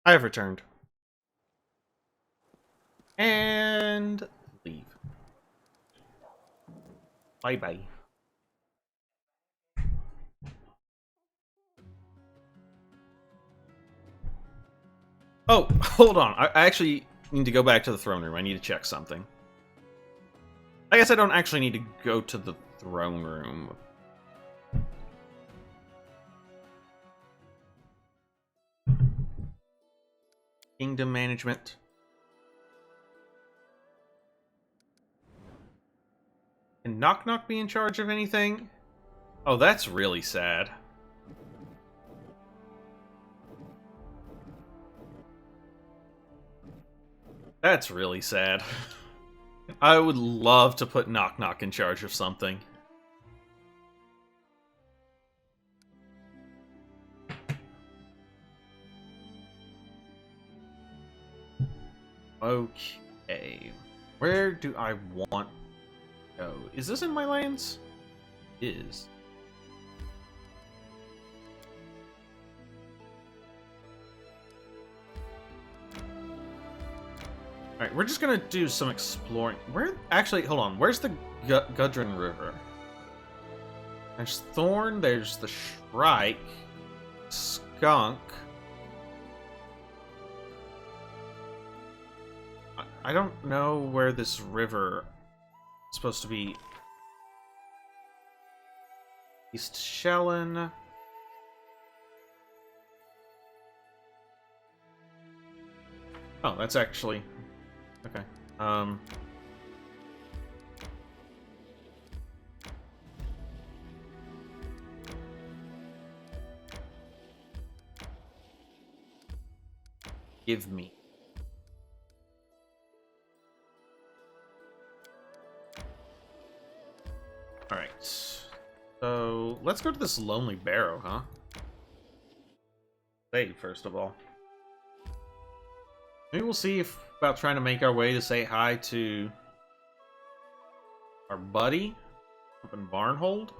I have returned. And leave. Bye-bye. Oh, hold on. I actually need to go back to the throne room. I need to check something. I guess I don't actually need to go to the throne room. Kingdom management. Can Knock Knock be in charge of anything? Oh, that's really sad. That's really sad. I would love to put Knock Knock in charge of something. Okay. Where do I want to go? Is this in my lands? It is. Alright, we're just gonna do some exploring. Where? Actually, hold on. Where's the Gudrun River? There's Thorn, there's the Shrike, Skunk. I don't know where this river is supposed to be. East Shellen. Oh, that's actually... Okay. Give me. Alright. So, let's go to this Lonely Barrow, huh? Save, first of all. Maybe we'll see if about trying to make our way to say hi to our buddy up in Barnhold.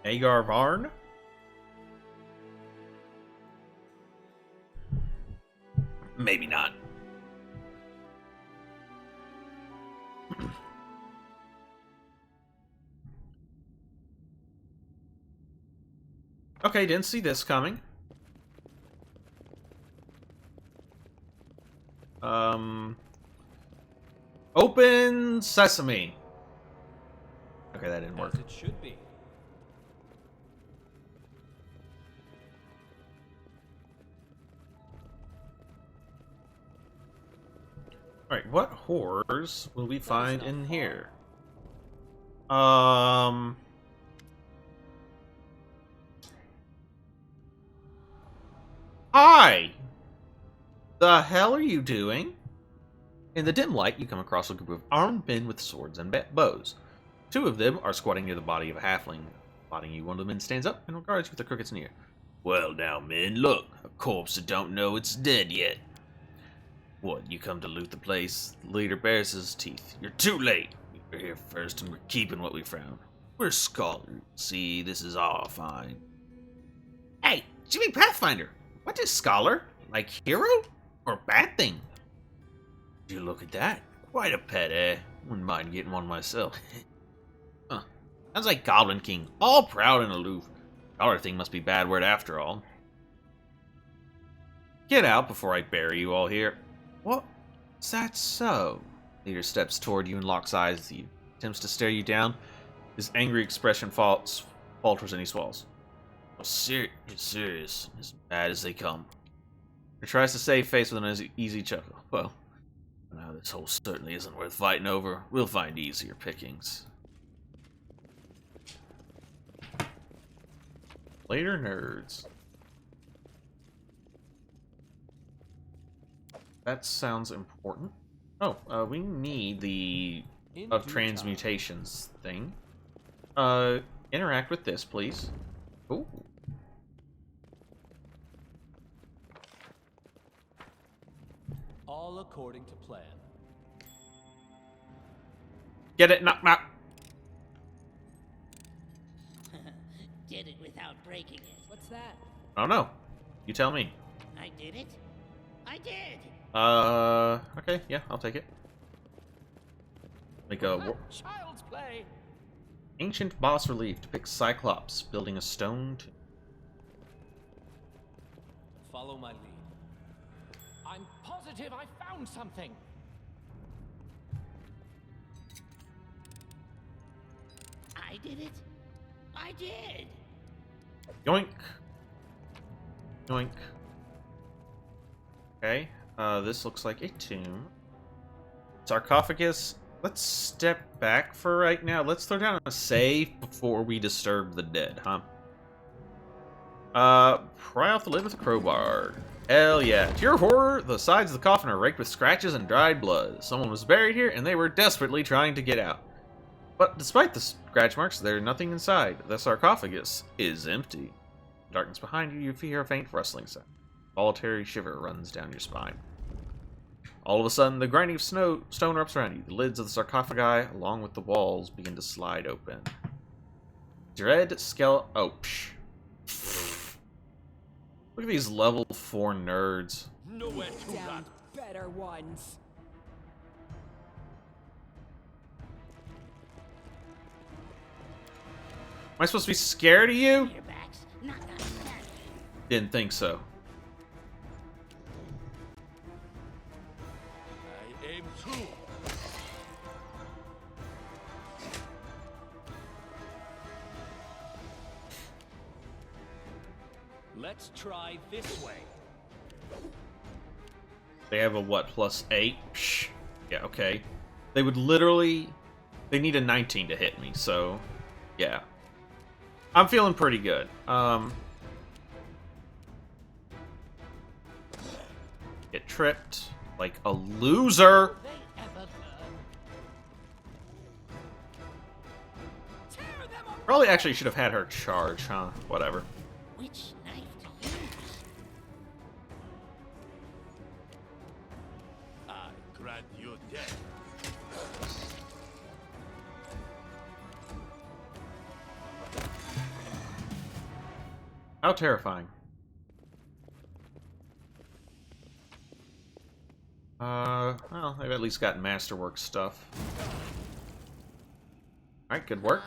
Agar Varn. Maybe not. Okay, didn't see this coming. Open sesame. Okay, that didn't work. As it should be. Alright, what horrors will we find in here? Hi! The hell are you doing? In the dim light, you come across a group of armed men with swords and bows. Two of them are squatting near the body of a halfling. Spotting you, one of the men stands up and regards you with a crooked sneer. Well now, men, look, a corpse that don't know it's dead yet. What, you come to loot the place? The leader bares his teeth. You're too late. We're here first and we're keeping what we found. We're scholars. See, this is all fine. Hey, Jimmy Pathfinder! What is scholar? Like hero? Or bad thing? You look at that. Quite a pet, eh? Wouldn't mind getting one myself. Huh. Sounds like Goblin King. All proud and aloof. Scholar thing must be bad word after all. Get out before I bury you all here. What? Is that so? Leader steps toward you and locks eyes with you. Attempts to stare you down. His angry expression falters and he swallows. Oh, serious. As bad as they come. He tries to save face with an easy chuckle. Well, now this hole certainly isn't worth fighting over. We'll find easier pickings. Later, nerds. That sounds important. Oh, we need the of transmutations thing. Interact with this, please. Ooh. All according to plan. Get it? Knock, knock. did it without breaking it. What's that? I don't know. You tell me. I did it? I did! Okay, yeah, I'll take it. Make a Child's play. ancient boss relief depicts Cyclops building a stone tomb. Follow my lead. I'm positive I found something. I did it? I did! Yoink. Yoink. Okay, this looks like a tomb. Sarcophagus. Let's step back for right now. Let's throw down a save before we disturb the dead, huh? Pry off the lid with a crowbar. Hell yeah. To your horror, the sides of the coffin are raked with scratches and dried blood. Someone was buried here, and they were desperately trying to get out. But despite the scratch marks, there's nothing inside. The sarcophagus is empty. Darkness behind you, you hear a faint rustling sound. A voluntary shiver runs down your spine. All of a sudden, the grinding of stone erupts around you. The lids of the sarcophagi, along with the walls, begin to slide open. Dread skeleton. Oh, psh. Look at these level 4 nerds. Nowhere to run. Better ones. Am I supposed to be scared of you? Your backs. Not that. Didn't think so. I aim true. Let's try this way. They have a what, +8? Psh. Yeah, okay. They would literally... They need a 19 to hit me, so... Yeah. I'm feeling pretty good. Get tripped like a loser. They ever Probably actually should have had her charge, huh? Whatever. Which knife to use? I grant you death. How terrifying. Well, they've at least got masterwork stuff. Alright, good work.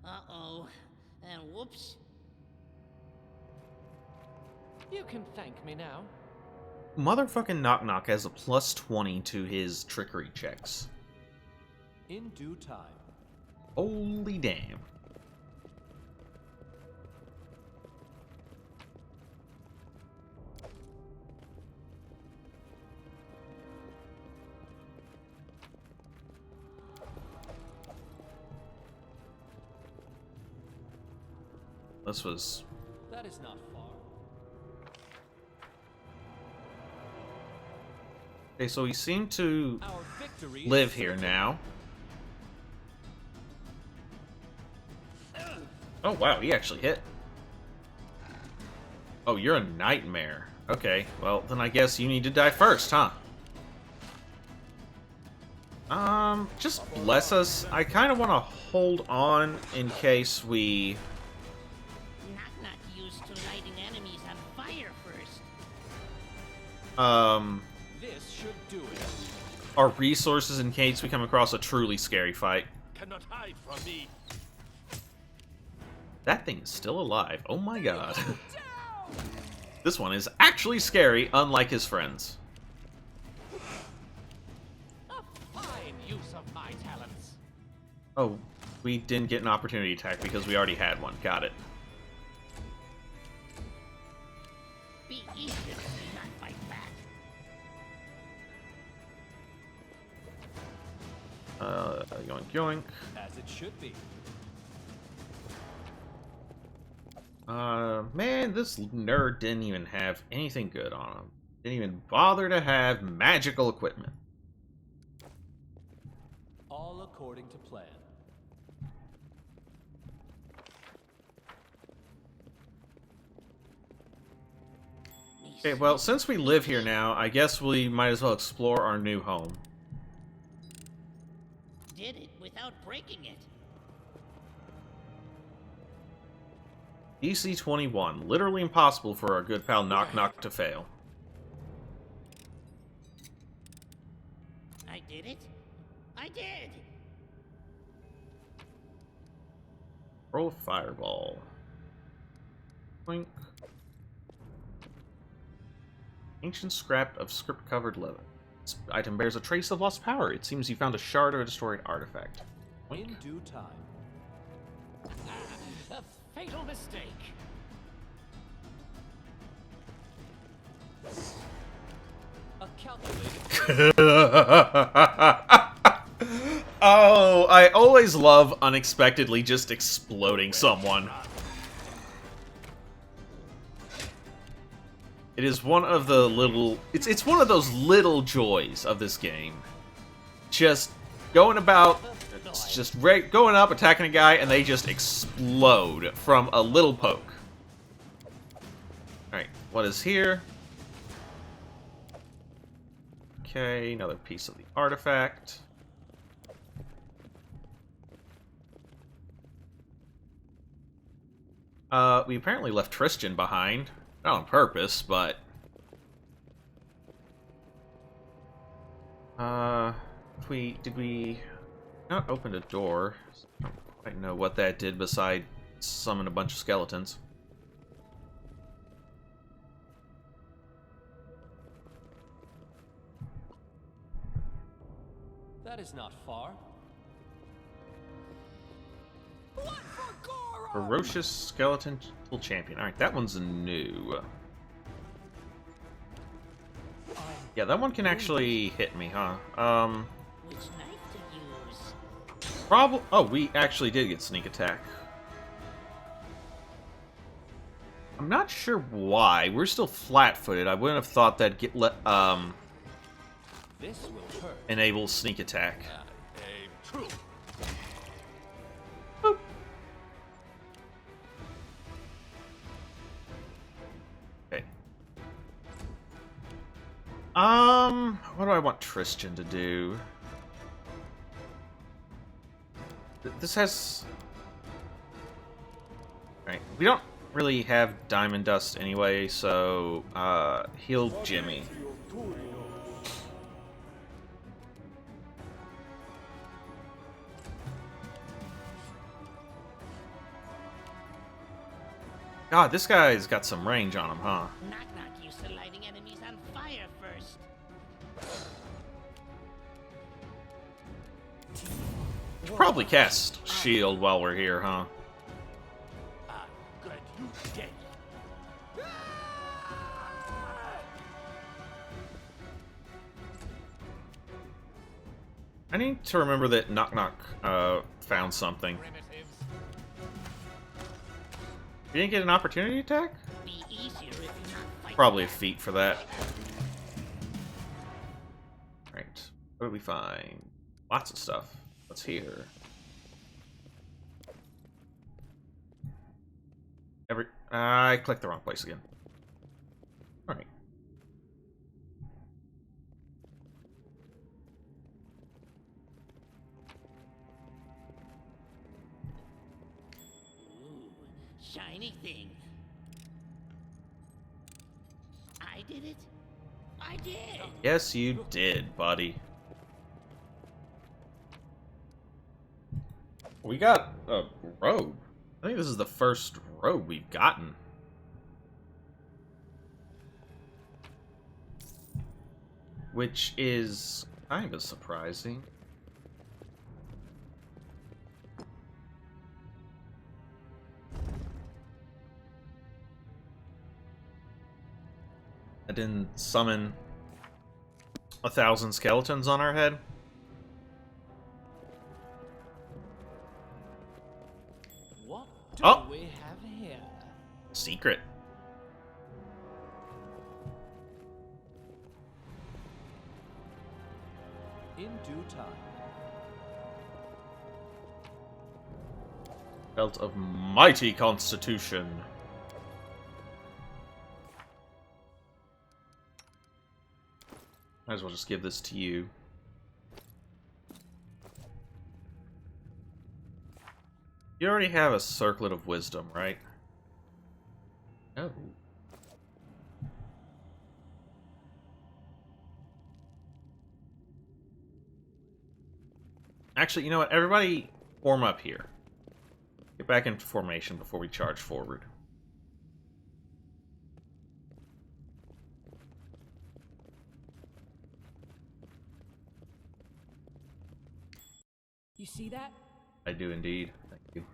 Uh-oh. And whoops. You can thank me now. Motherfucking Knock Knock has a +20 to his trickery checks. In due time. Holy damn. This was... That is not far. Okay, so we seem to Our victory live is here certain. now. Oh wow, he actually hit. Oh, you're a nightmare. Okay, well, then I guess you need to die first, huh? Just bless us. I kind of want to hold on in case we... Not used to lighting enemies on fire first. This should do it. Our resources in case we come across a truly scary fight. Cannot hide from me. That thing is still alive. Oh my god. This one is actually scary, unlike his friends. A fine use of my talents. Oh, we didn't get an opportunity attack because we already had one. Got it. Be eager to not fight back. Yoink yoink. As it should be. Man, this nerd didn't even have anything good on him. Didn't even bother to have magical equipment. All according to plan. Okay, well, since we live here now, I guess we might as well explore our new home. Did it without breaking it. DC 21. Literally impossible for our good pal Knock Knock to fail. I did it. I did. Roll a fireball. Blink. Ancient scrap of script-covered leather. This item bears a trace of lost power. It seems you found a shard or a destroyed artifact. Blink. In due time. A fatal mistake. A calculated. Oh, I always love unexpectedly just exploding someone. It is one of the little... It's one of those little joys of this game. Just going about... It's just going up, attacking a guy, and they just explode from a little poke. Alright, what is here? Okay, another piece of the artifact. We apparently left Tristan behind. Not on purpose, but... Did we not open a door? I don't quite know what that did besides summon a bunch of skeletons. That is not far. Ferocious skeleton champion. Alright, that one's new. Yeah, that one can actually hit me, huh? Which knife to use? Probably. Oh, we actually did get sneak attack. I'm not sure why. We're still flat-footed. I wouldn't have thought that'd get This will hurt. enable sneak attack. True. Boop. Okay. What do I want Tristan to do? This has... Alright, we don't really have diamond dust anyway, so, heal Jimmy. God, this guy's got some range on him, huh? Knock Knock used to lighting enemies on fire first. Should probably cast shield while we're here, huh? Good, you dead. I need to remember that Knock Knock found something. Primitives. You didn't get an opportunity attack? Be easier if you not fight. Probably a feat for that. Right. What did we find? Lots of stuff. What's here? I clicked the wrong place again. Alright. Ooh, shiny thing. I did it. I did. Yes, you did, buddy. We got a robe. I think this is the first robe we've gotten. Which is kind of surprising. I didn't summon 1,000 skeletons on our head. What do Oh. we have here? Secret. In due time. Belt of Mighty Constitution. Might as well just give this to you. You already have a Circlet of Wisdom, right? Oh. Actually, you know what? Everybody form up here. Get back into formation before we charge forward. You see that? I do indeed. Thank you.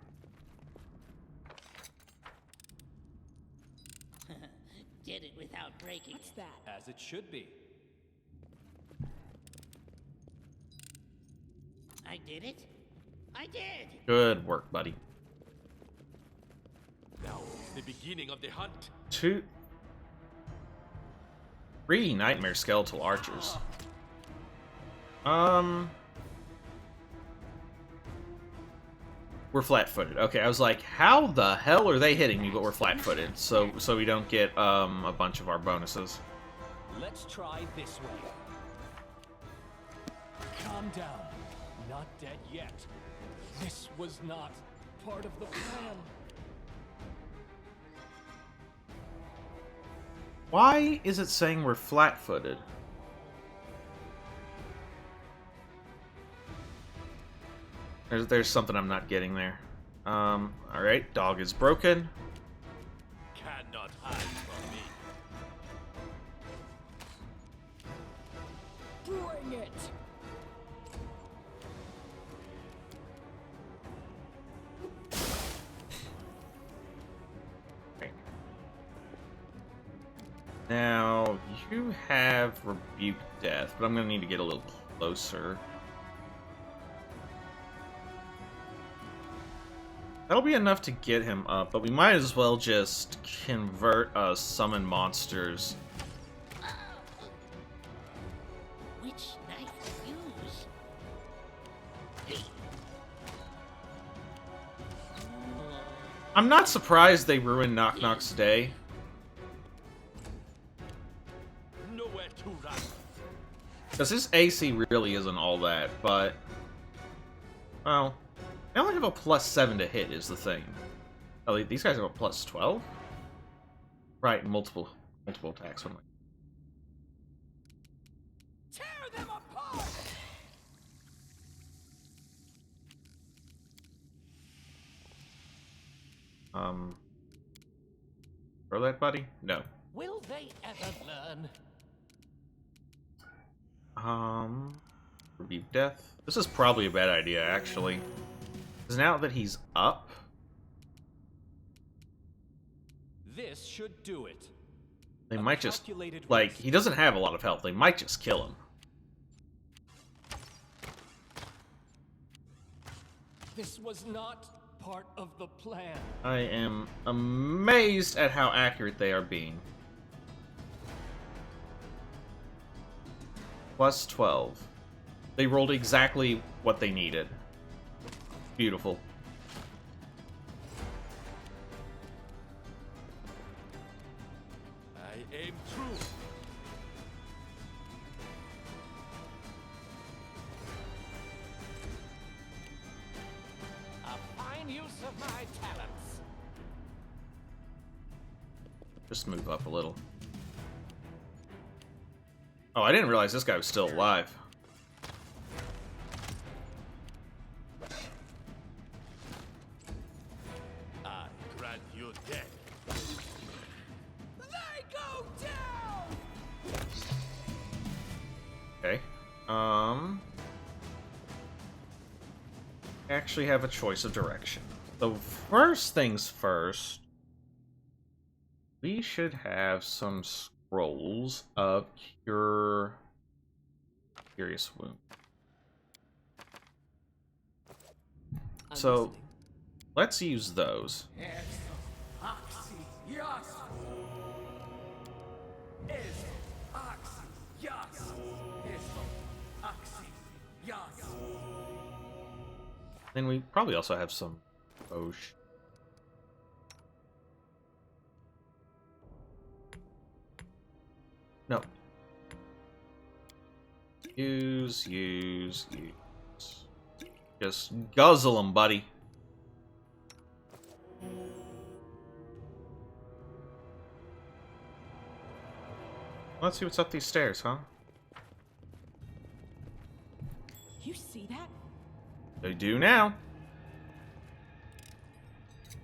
Did it without breaking What's it. that? As it should be. I did it. I did. Good work, buddy. Now is the beginning of the hunt. 3 nightmare skeletal archers. We're flat-footed. Okay, I was like, how the hell are they hitting me? But we're flat-footed, so we don't get a bunch of our bonuses. Let's try this way. Calm down. Not dead yet. This was not part of the plan. Why is it saying we're flat-footed? There's something I'm not getting there. Alright, dog is broken. Cannot hide from me. Bring it! Okay. Now, you have Rebuke Death, but I'm gonna need to get a little closer. That'll be enough to get him up, but we might as well just convert summon monsters. Which knife to use? I'm not surprised they ruined Knock Knock's day. Nowhere to run. Because his AC really isn't all that, but... Well... I only have a +7 to hit, is the thing. Oh, these guys have a +12? Right, multiple attacks. Tear them apart! Throw that, buddy? No. Will they ever learn? Rebuke Death. This is probably a bad idea, actually. Because now that he's up... This should do it. They A might just... calculated Like, risk. he doesn't have a lot of health. They might just kill him. This was not part of the plan. I am amazed at how accurate they are being. +12. They rolled exactly what they needed. Beautiful. I aim true. A fine use of my talents. Just move up a little. Oh, I didn't realize this guy was still alive. I grant you death. They go down! Okay. Actually have a choice of direction. So first things first, we should have some scrolls of Curious Wound. So let's use those. Then we probably also have some potion. No. Use. Just guzzle them, buddy. Let's see what's up these stairs, huh? You see that? They do now.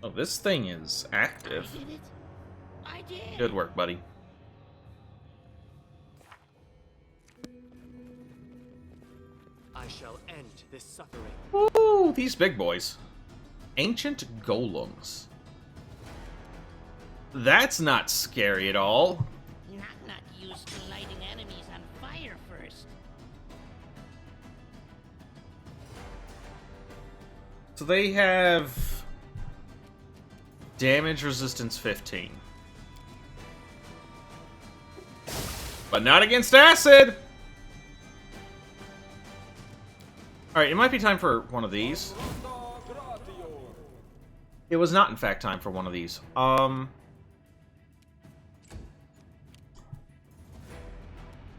Oh, this thing is active. I did it. I did. Good work, buddy. I shall end this suffering. Ooh, these big boys. Ancient golems. That's not scary at all. Not used to lighting enemies on fire first. So they have damage resistance 15. But not against acid! Alright, it might be time for one of these. It was not, in fact, time for one of these.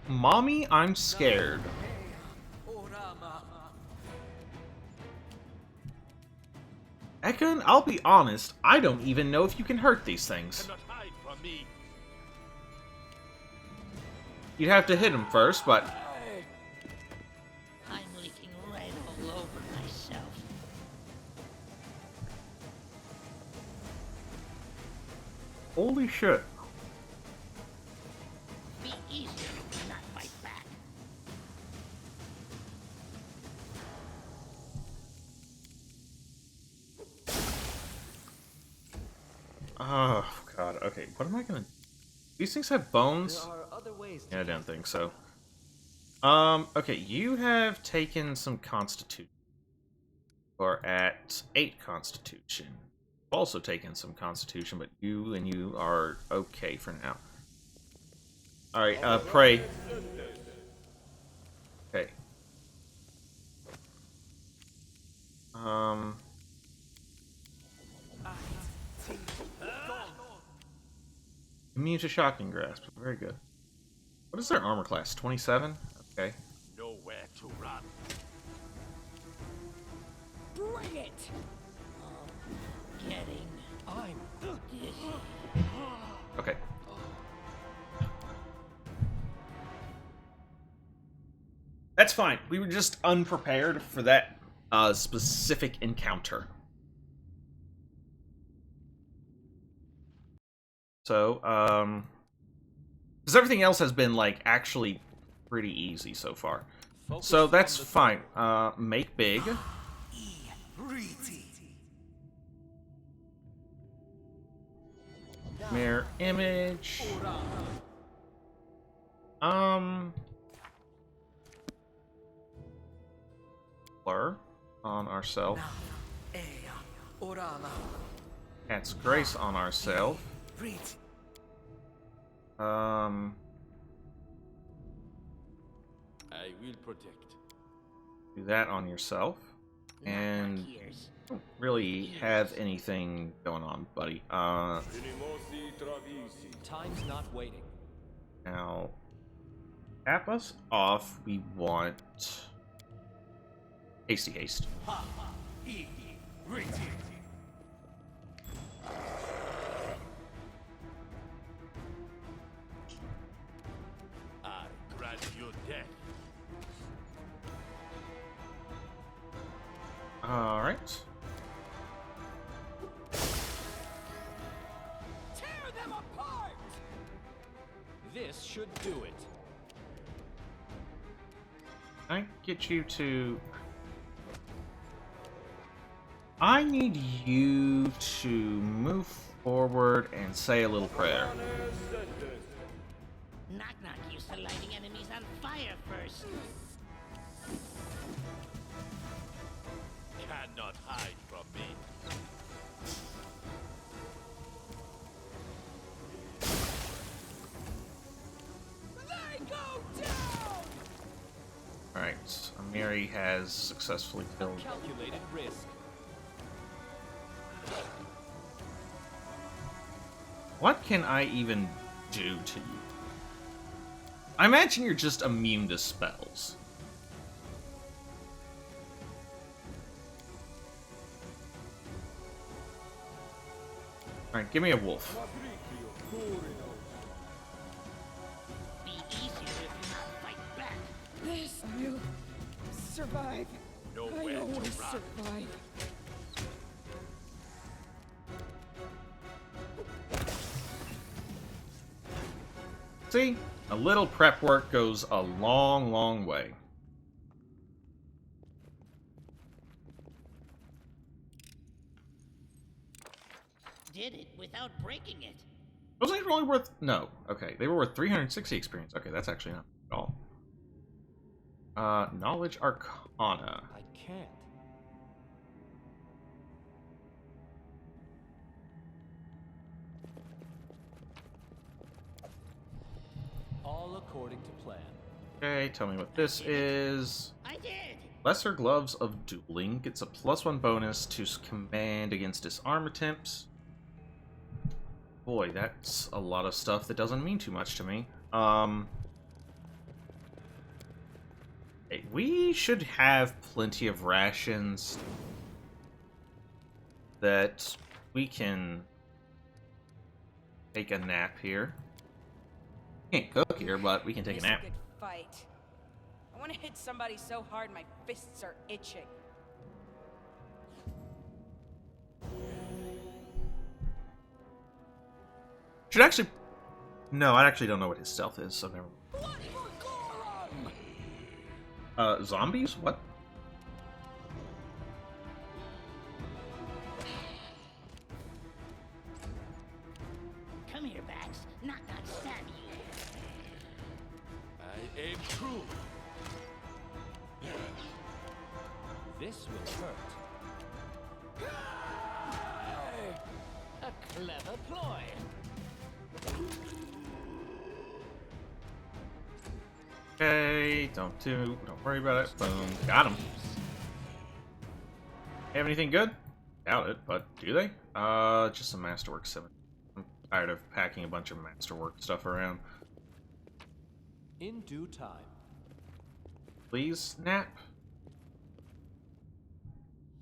Mommy, I'm scared. Ekon, I'll be honest, I don't even know if you can hurt these things. Cannot hide from me. You'd have to hit them first, but... I'm leaking right all over myself. Holy shit. Be easier to not fight back. Oh, God. Okay, what am I gonna... These things have bones? There are other ways to Yeah, I don't think so. Okay, you have taken some constitution. Or at 8 constitution. You've also taken some constitution, but you are okay for now. Alright, pray. Okay. Immune to shocking grasp. Very good. What is their armor class? 27? Okay. Nowhere to run. Bring it! Getting I'm dizzy. Okay. That's fine. We were just unprepared for that specific encounter. So, because everything else has been, like, actually pretty easy so far. focused So on that's the fine. Make big. Mirror image. Blur on ourself. Cat's Grace on ourself. I will protect. Do that on yourself. And Ears. don't really have anything going on, buddy. Time's not waiting. Now, cap us off. We want hasty haste. I grant you death. All right. Tear them apart! This should do it. Can I get you to... I need you to move forward and say a little prayer. Knock used to lighting enemies on fire first. Cannot hide from me. They go down! Alright, Amiri has successfully killed... Calculated risk. What can I even do to you? I imagine you're just immune to spells. Alright, give me a wolf. Be This will survive. Nowhere I to always run. survive. See? A little prep work goes a long, long way. Did it without breaking it. Those things were only worth... No. Okay, they were worth 360 experience. Okay, that's actually not at all. Knowledge Arcana. I can't. All according to plan. Okay, tell me what this is. I did. Lesser Gloves of Dueling gets a +1 bonus to command against disarm attempts. Boy, that's a lot of stuff that doesn't mean too much to me. Hey, we should have plenty of rations that we can take a nap here. Can't cook here, but we can take a This nap. good fight. I want to hit somebody so hard my fists are itching. Should actually... No, I actually don't know what his stealth is, so never... Blood for Gorum! Zombies? What? Come here, Bax. Knock, stab you. I aim true. This will hurt. A clever ploy. Okay, don't worry about it. Boom, got him. Have anything good? Doubt it, but do they? Just some Masterwork 7. I'm tired of packing a bunch of Masterwork stuff around. In due time. Please, nap.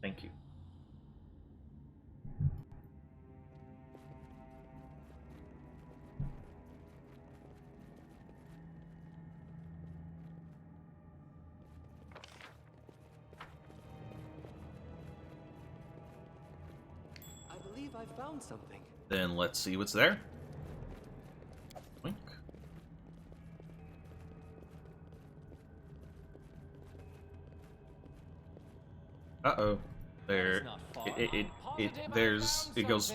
Thank you. I believe I found something. Then let's see what's there. Wink. Uh-oh. There. That's not far. It goes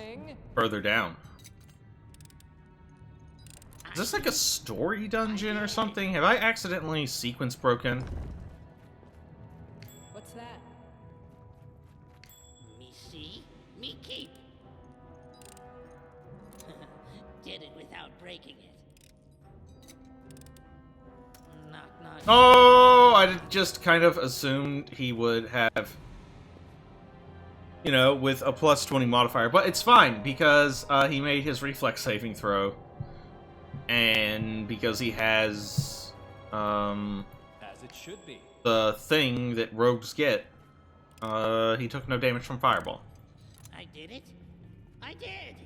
further down. Is this like a story dungeon or something? Have I accidentally sequence broken? What's that? Me see, me keep. Did it without breaking it. Knock, knock. Oh, I just kind of assumed he would have, you know, with a +20 modifier. But it's fine, because he made his reflex saving throw. And because he has As it should be. the thing that rogues get, he took no damage from Fireball. I did it. I did.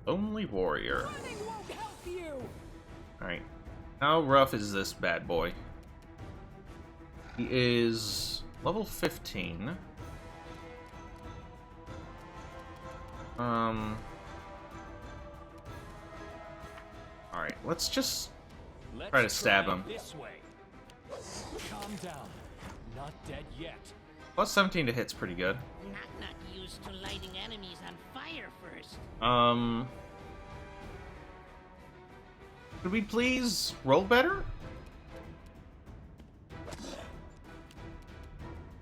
Lonely Warrior. Running won't help you! Alright. How rough is this bad boy? He is level 15. Alright, let's just Let's try to stab try him. This way. Calm down. Not dead yet. +17 to hit's pretty good. Knock, used to lighting enemies on fire first. Could we please roll better?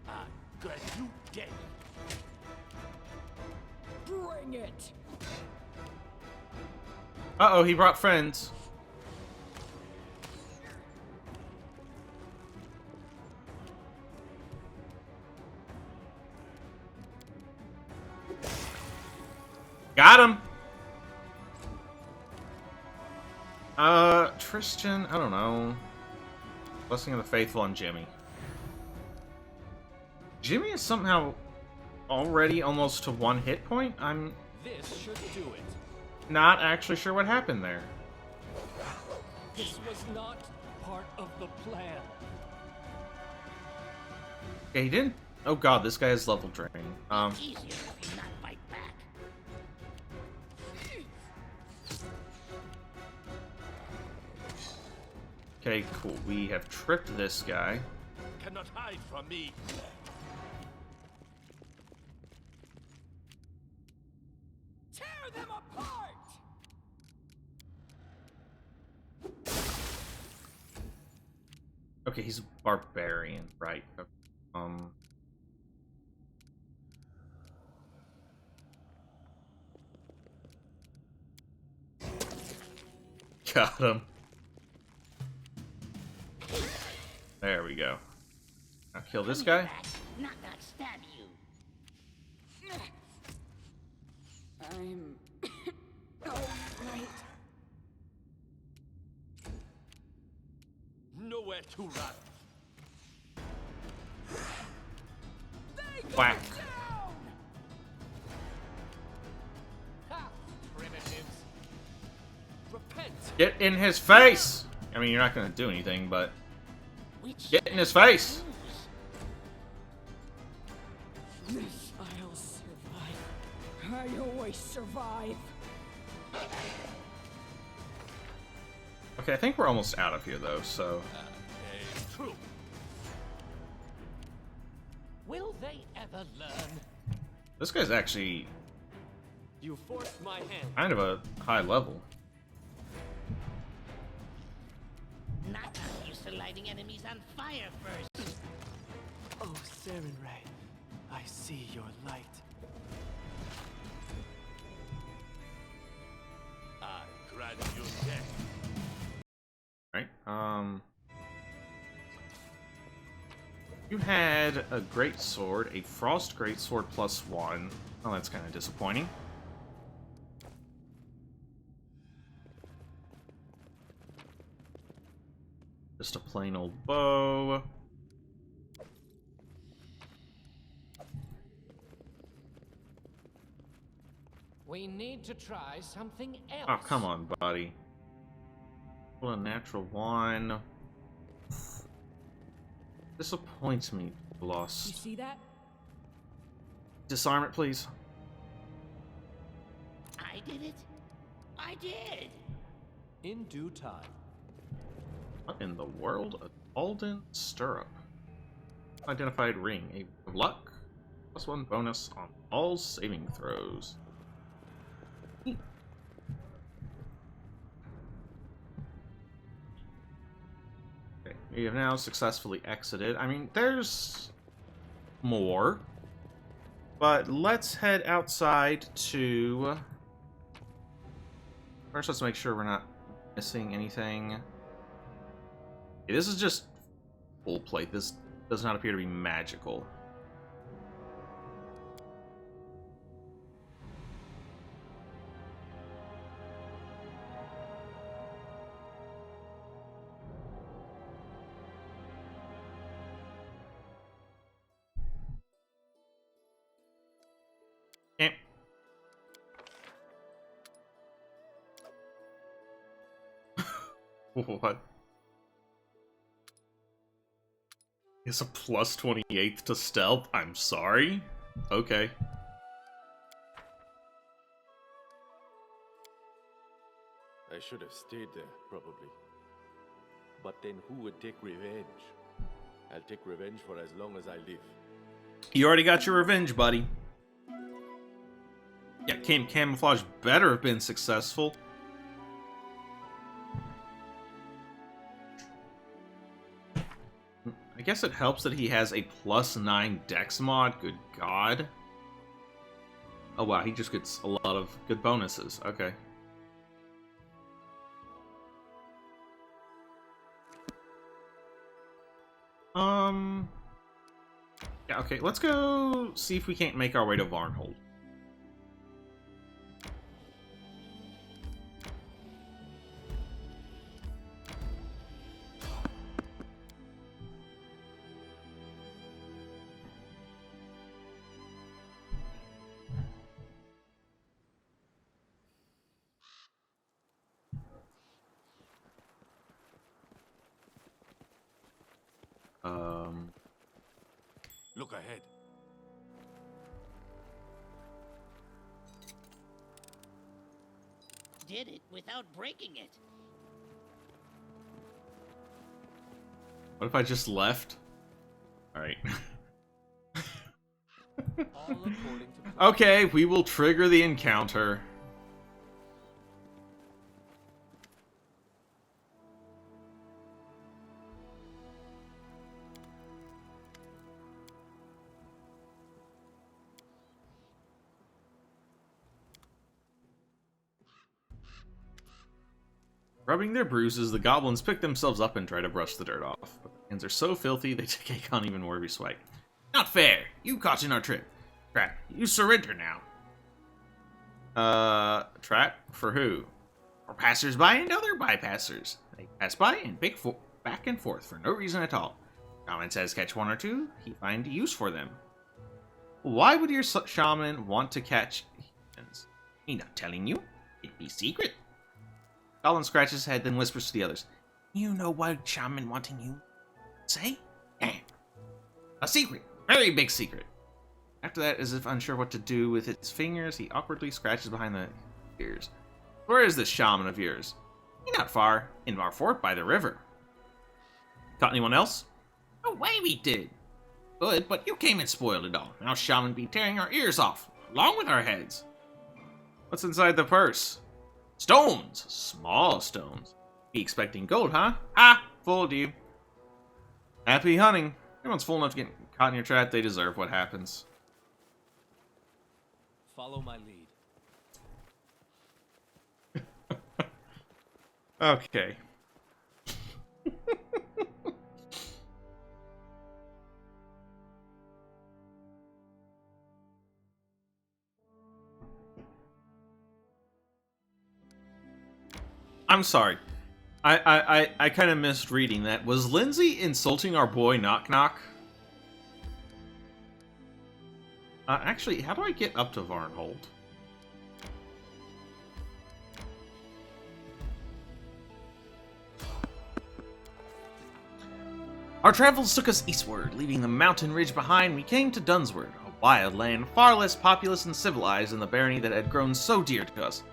I'm glad you dead. Bring it! Uh-oh, he brought friends. Got him! Tristan, I don't know. Blessing of the Faithful on Jimmy. Jimmy is somehow already almost to 1 hit point? I'm This should do it. not actually sure what happened there. This was not part of the plan. Okay, he didn't. Oh god, this guy has level drain. It's easier if you not fight back. Okay, cool. We have tripped this guy. Cannot hide from me. Tear them apart! Okay, he's a barbarian, right? Got him. There we go. Now kill this Come here, guy. Bat. Not stab you. I'm... all right. Nowhere to run. Whack. Ha! Primitives. Repent. Get in his face! I mean, you're not gonna do anything, but Which get in his face! This I'll survive. I always survive. Okay, I think we're almost out of here, though, so... True. Will they ever learn? This guy's actually You forced my hand. kind of a high level. not used to lighting enemies on fire first. Oh, Serenray, I see your light. I grant you death. Right, You had a great sword, a frost great sword +1. Oh, that's kind of disappointing. Just a plain old bow. We need to try something else. Oh, come on, buddy. Well, a natural 1. Disappoints me, You lost. see that? Disarm it, please. I did it. I did. In due time. What in the world? A Alden Stirrup. Identified ring. A luck. +1 bonus on all saving throws. Okay, we have now successfully exited. I mean, there's more. But let's head outside to... First, let's make sure we're not missing anything. Okay, this is just full plate. This does not appear to be magical. Eh. What? It's a +28 to stealth? I'm sorry? Okay. I should have stayed there, probably. But then who would take revenge? I'll take revenge for as long as I live. You already got your revenge, buddy. Yeah, camouflage better have been successful. I guess it helps that he has a +9 dex mod. Good god. Oh wow, he just gets a lot of good bonuses. Okay. Yeah, okay, let's go see if we can't make our way to Varnhold. Look ahead. Did it without breaking it. What if I just left? Alright. All according to plan. Okay, we will trigger the encounter. Rubbing their bruises, the goblins pick themselves up and try to brush the dirt off. But their hands are so filthy, they take on even more of your swipe. Not fair! You caught in our trip. Trap, you surrender now. Trap? For who? For passers-by and other bypassers. They pass by and pick back and forth for no reason at all. Shaman says catch one or two, he find use for them. Why would your shaman want to catch humans? Me not telling you. It be secret. Goblin scratches his head, then whispers to the others. You know what shaman wanting you say? A secret. Very big secret. After that, as if unsure what to do with his fingers, he awkwardly scratches behind the ears. Where is this shaman of yours? He not far. In our fort by the river. Caught anyone else? No way we did. Good, but you came and spoiled it all. Now shaman be tearing our ears off, along with our heads. What's inside the purse? Stones! Small stones. Be expecting gold, huh? Ah! Fooled you. Happy hunting. Everyone's fool enough to get caught in your trap, they deserve what happens. Follow my lead. Okay. I'm sorry. I kind of missed reading that. Was Lindsay insulting our boy Knock Knock? Actually, how do I get up to Varnhold? Our travels took us eastward, leaving the mountain ridge behind. We came to Dunsward, a wild land far less populous and civilized than the barony that had grown so dear to us.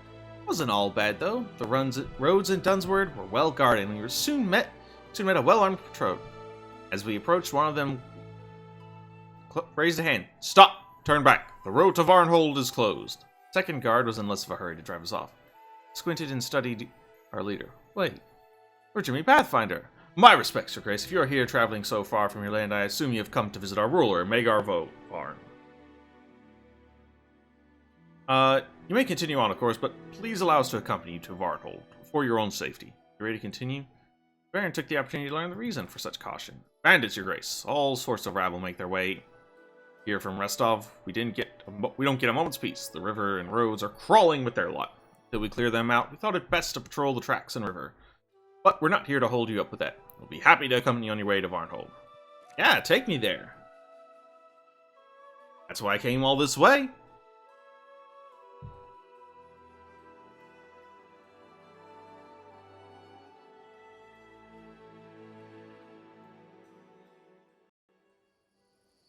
Wasn't all bad though. The roads in Dunsward were well guarded, and we soon met a well-armed patrol. As we approached, one of them raised a hand. Stop! Turn back. The road to Varnhold is closed. Second guard was in less of a hurry to drive us off. Squinted and studied our leader. Wait, we're Jimmy Pathfinder. My respects, Your Grace. If you are here traveling so far from your land, I assume you have come to visit our ruler, Magar Varn. You may continue on, of course, but please allow us to accompany you to Varnhold, for your own safety. You ready to continue? Baron took the opportunity to learn the reason for such caution. Bandits, Your Grace. All sorts of rabble make their way here from Restov. We don't get a moment's peace. The river and roads are crawling with their lot. Till we clear them out, we thought it best to patrol the tracks and river. But we're not here to hold you up with that. We'll be happy to accompany you on your way to Varnhold. Yeah, take me there. That's why I came all this way.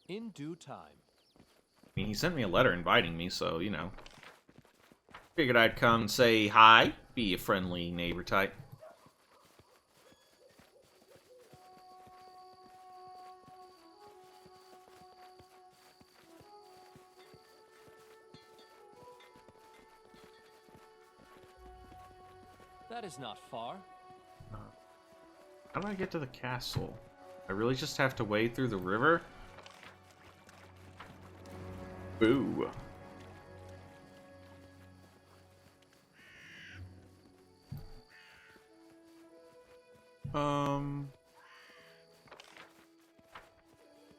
In due time. I mean, he sent me a letter inviting me, so, you know. Figured I'd come and say hi, be a friendly neighbor type. That is not far. How do I get to the castle? I really just have to wade through the river? Boo.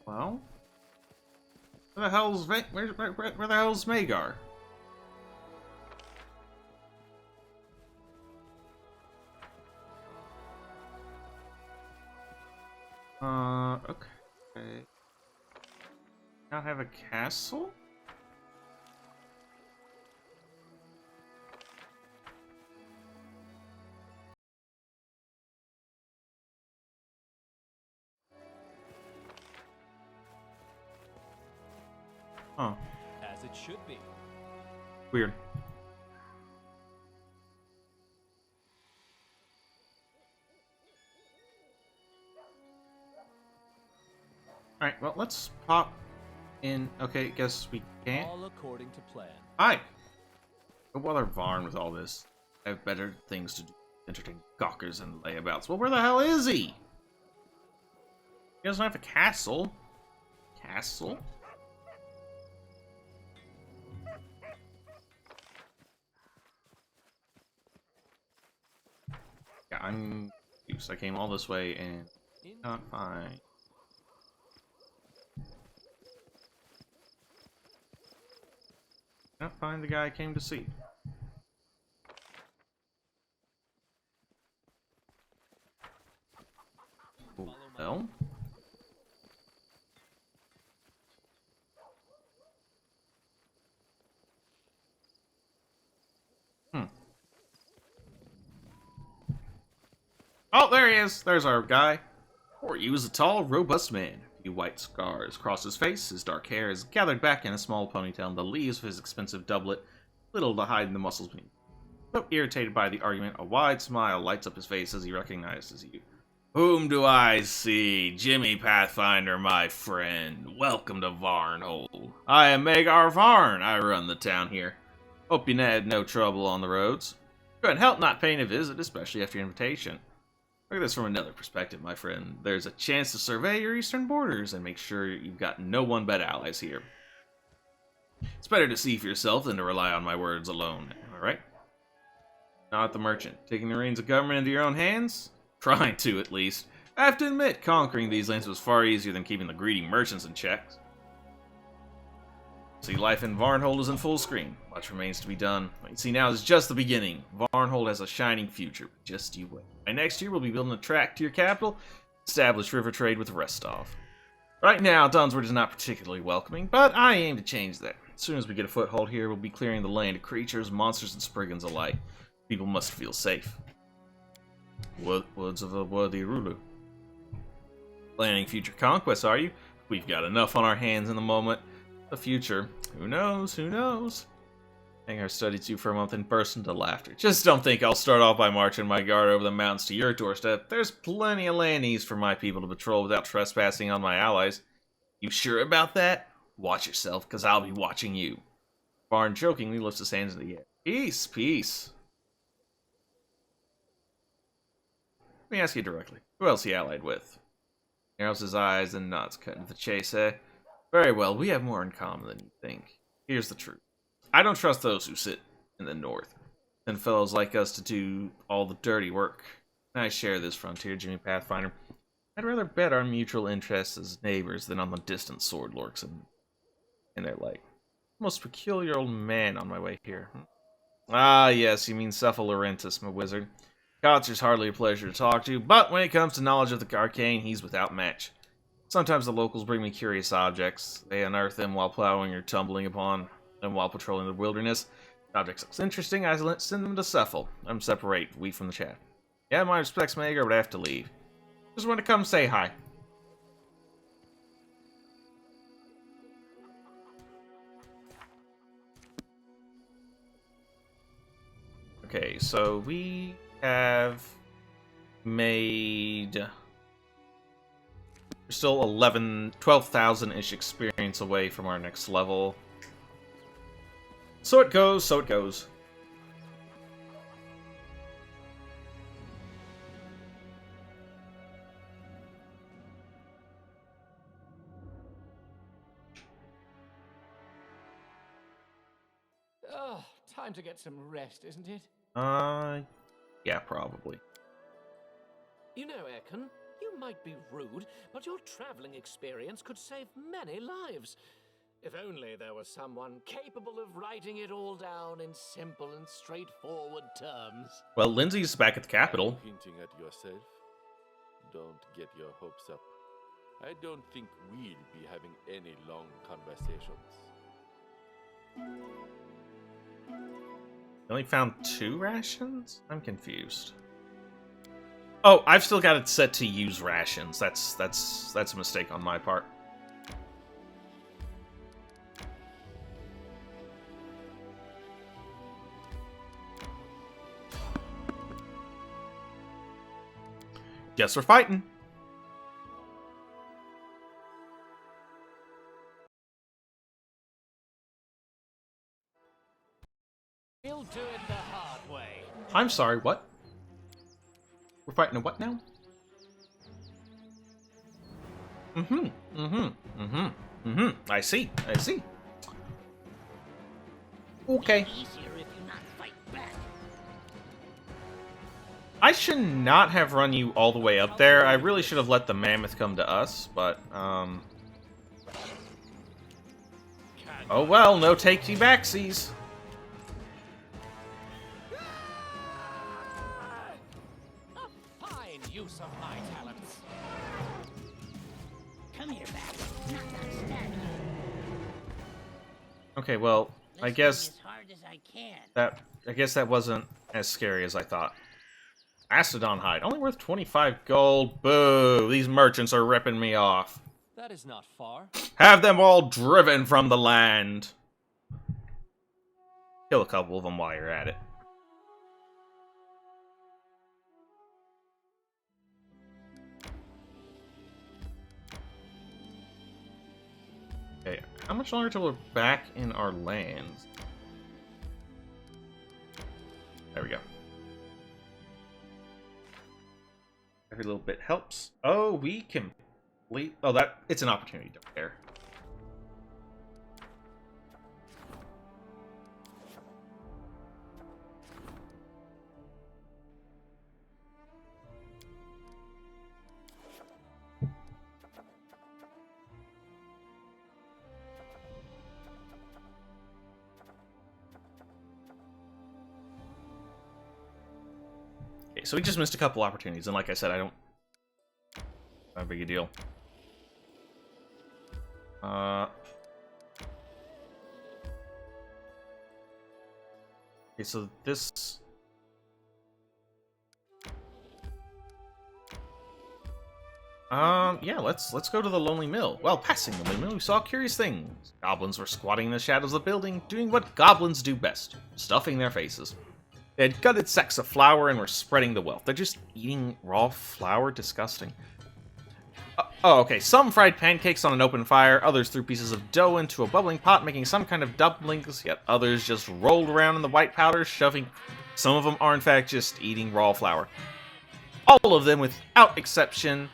Well, where the hell's where the hell's Magar? Okay. Not have a castle? Huh. As it should be. Weird. Alright, well, let's pop in. Okay, guess we can't. All according to plan. Hi! Don't bother Varn with all this. I have better things to do. Entertain gawkers and layabouts. Well, where the hell is he? He doesn't have a castle. Castle? Yeah, I'm confused. I came all this way and not find. Not find the guy I came to see. Well. Oh, there he is. There's our guy. Or he was a tall, robust man. A few white scars across his face. His dark hair is gathered back in a small ponytail, and the leaves of his expensive doublet little to hide the muscles beneath. So irritated by the argument, a wide smile lights up his face as he recognizes you. Whom do I see? Jimmy Pathfinder, my friend. Welcome to Varnhold. I am Magar Varn. I run the town here. Hope you had no trouble on the roads. Couldn't help not paying a visit, especially after your invitation. Look at this from another perspective, my friend. There's a chance to survey your eastern borders and make sure you've got no one but allies here. It's better to see for yourself than to rely on my words alone, am I right? Not the merchant. Taking the reins of government into your own hands? Trying to, at least. I have to admit, conquering these lands was far easier than keeping the greedy merchants in check. See, life in Varnhold is in full screen. Much remains to be done. What you see now is just the beginning. Varnhold has a shining future. Just you wait. By next year, we'll be building a track to your capital, establish river trade with Restov. Right now, Dunsword is not particularly welcoming, but I aim to change that. As soon as we get a foothold here, we'll be clearing the land of creatures, monsters, and spriggans alike. People must feel safe. Words of a worthy ruler. Planning future conquests, are you? We've got enough on our hands in the moment. The future, who knows, who knows? Hanger studied you for a month and burst into laughter. Just don't think I'll start off by marching my guard over the mountains to your doorstep. There's plenty of land east for my people to patrol without trespassing on my allies. You sure about that? Watch yourself, because I'll be watching you. Varn jokingly lifts his hands in the air. Peace, peace. Let me ask you directly. Who else he allied with? Narrows his eyes and nods, cutting to the chase, eh? Very well, we have more in common than you think. Here's the truth. I don't trust those who sit in the north. Send fellows like us to do all the dirty work. I share this frontier, Jimmy Pathfinder. I'd rather bet our mutual interests as neighbors than on the distant sword lorks and their like. Most peculiar old man on my way here. Ah, yes, you mean Cephalorhentus, my wizard. Kotcher's hardly a pleasure to talk to, but when it comes to knowledge of the arcane, he's without match. Sometimes the locals bring me curious objects. They unearth them while plowing or tumbling upon them while patrolling the wilderness. The object looks interesting, I send them to Cephal. I'm separate, we from the chat. Yeah, my respects, Mager, but I have to leave. Just want to come say hi. Okay, so we have made... We're still 12,000-ish experience away from our next level. So it goes, so it goes. Oh, time to get some rest, isn't it? Yeah, probably. You know, Ekon, you might be rude, but your traveling experience could save many lives. If only there was someone capable of writing it all down in simple and straightforward terms. Well, Lindsay's back at the capital. Hinting at yourself? Don't get your hopes up. I don't think we'll be having any long conversations. You only found 2 rations? I'm confused. Oh, I've still got it set to use rations. That's a mistake on my part. Guess we're fighting. We'll do it the hard way. I'm sorry, what? We're fighting a what now? I see. Okay. Easier if you not fight back. I should not have run you all the way up there. I really should have let the mammoth come to us, but, oh well, no takesy-backsies. A fine use of my talents. Come here, back. Not gonna stab you. Okay, well, I Let's guess swing as hard as I can. that wasn't as scary as I thought. Astodon hide, only worth 25 gold. Boo! These merchants are ripping me off. That is not far. Have them all driven from the land. Kill a couple of them while you're at it. Okay, how much longer till we're back in our lands? There we go. Every little bit helps. Oh, we can... Oh, that... It's an opportunity, don't care. Okay, so we just missed a couple opportunities, and like I said, I don't... Not a big a deal. Okay, so this... Yeah, let's go to the Lonely Mill. While passing the Lonely Mill, we saw curious things. Goblins were squatting in the shadows of the building, doing what goblins do best, stuffing their faces. They had gutted sacks of flour and were spreading the wealth. They're just eating raw flour? Disgusting. Oh, okay. Some fried pancakes on an open fire, others threw pieces of dough into a bubbling pot, making some kind of dumplings, yet others just rolled around in the white powder, shoving... Some of them are, in fact, just eating raw flour. All of them, without exception,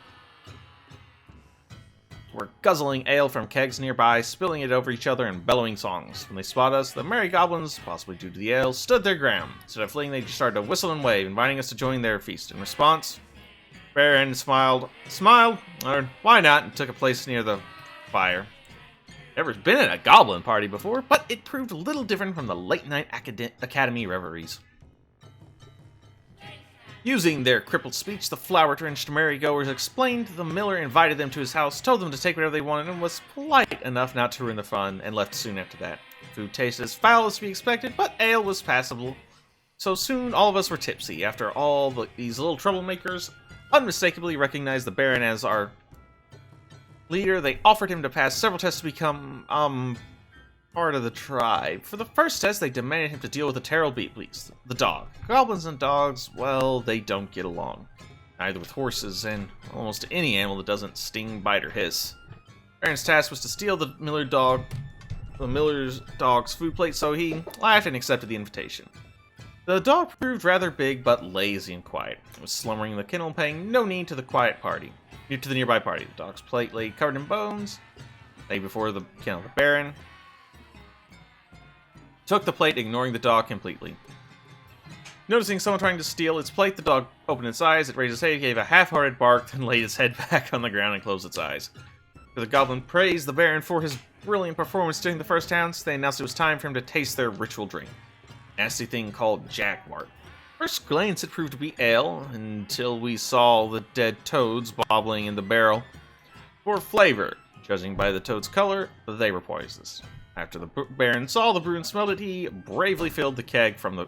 were guzzling ale from kegs nearby, spilling it over each other and bellowing songs. When they spot us, the merry goblins, possibly due to the ale, stood their ground. Instead of fleeing, they just started to whistle and wave, inviting us to join their feast. In response, Baron smiled, or why not, and took a place near the fire. Never been in a goblin party before, but it proved a little different from the late-night academy reveries. Using their crippled speech, the flour-drenched merry-goers explained the miller invited them to his house, told them to take whatever they wanted, and was polite enough not to ruin the fun, and left soon after that. Food tasted as foul as to be expected, but ale was passable. So soon all of us were tipsy. After all, these little troublemakers unmistakably recognized the Baron as our leader. They offered him to pass several tests to become, part of the tribe. For the first test, they demanded him to deal with the terrible beast, the dog. Goblins and dogs, well, they don't get along. Neither with horses and almost any animal that doesn't sting, bite, or hiss. Baron's task was to steal the miller's dog's food plate, so he laughed and accepted the invitation. The dog proved rather big, but lazy and quiet. It was slumbering in the kennel, paying no need to the nearby party. The dog's plate lay covered in bones. Lay before the kennel. The Baron took the plate, ignoring the dog completely. Noticing someone trying to steal its plate, the dog opened its eyes, it raised its head, gave a half-hearted bark, then laid its head back on the ground and closed its eyes. The goblin praised the Baron for his brilliant performance during the first dance. They announced it was time for him to taste their ritual drink. Nasty thing called Jaguar. First glance, it proved to be ale, until we saw the dead toads bobbling in the barrel. For flavor, judging by the toad's color, they were poisonous. After the Baron saw the brew and smelled it, he bravely filled the keg from the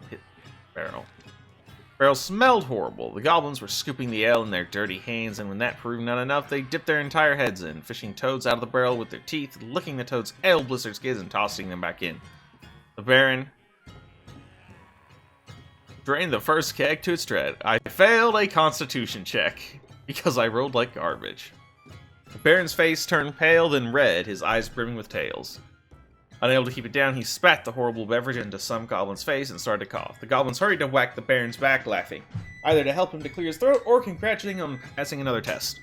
barrel. The barrel smelled horrible. The goblins were scooping the ale in their dirty hands, and when that proved not enough, they dipped their entire heads in, fishing toads out of the barrel with their teeth, licking the toads' ale-blistered skins, and tossing them back in. The Baron drained the first keg to its dread. I failed a constitution check. Because I rolled like garbage. The Baron's face turned pale, then red, his eyes brimming with tails. Unable to keep it down, he spat the horrible beverage into some goblin's face and started to cough. The goblins hurried to whack the Baron's back, laughing, either to help him to clear his throat or congratulating him on passing another test.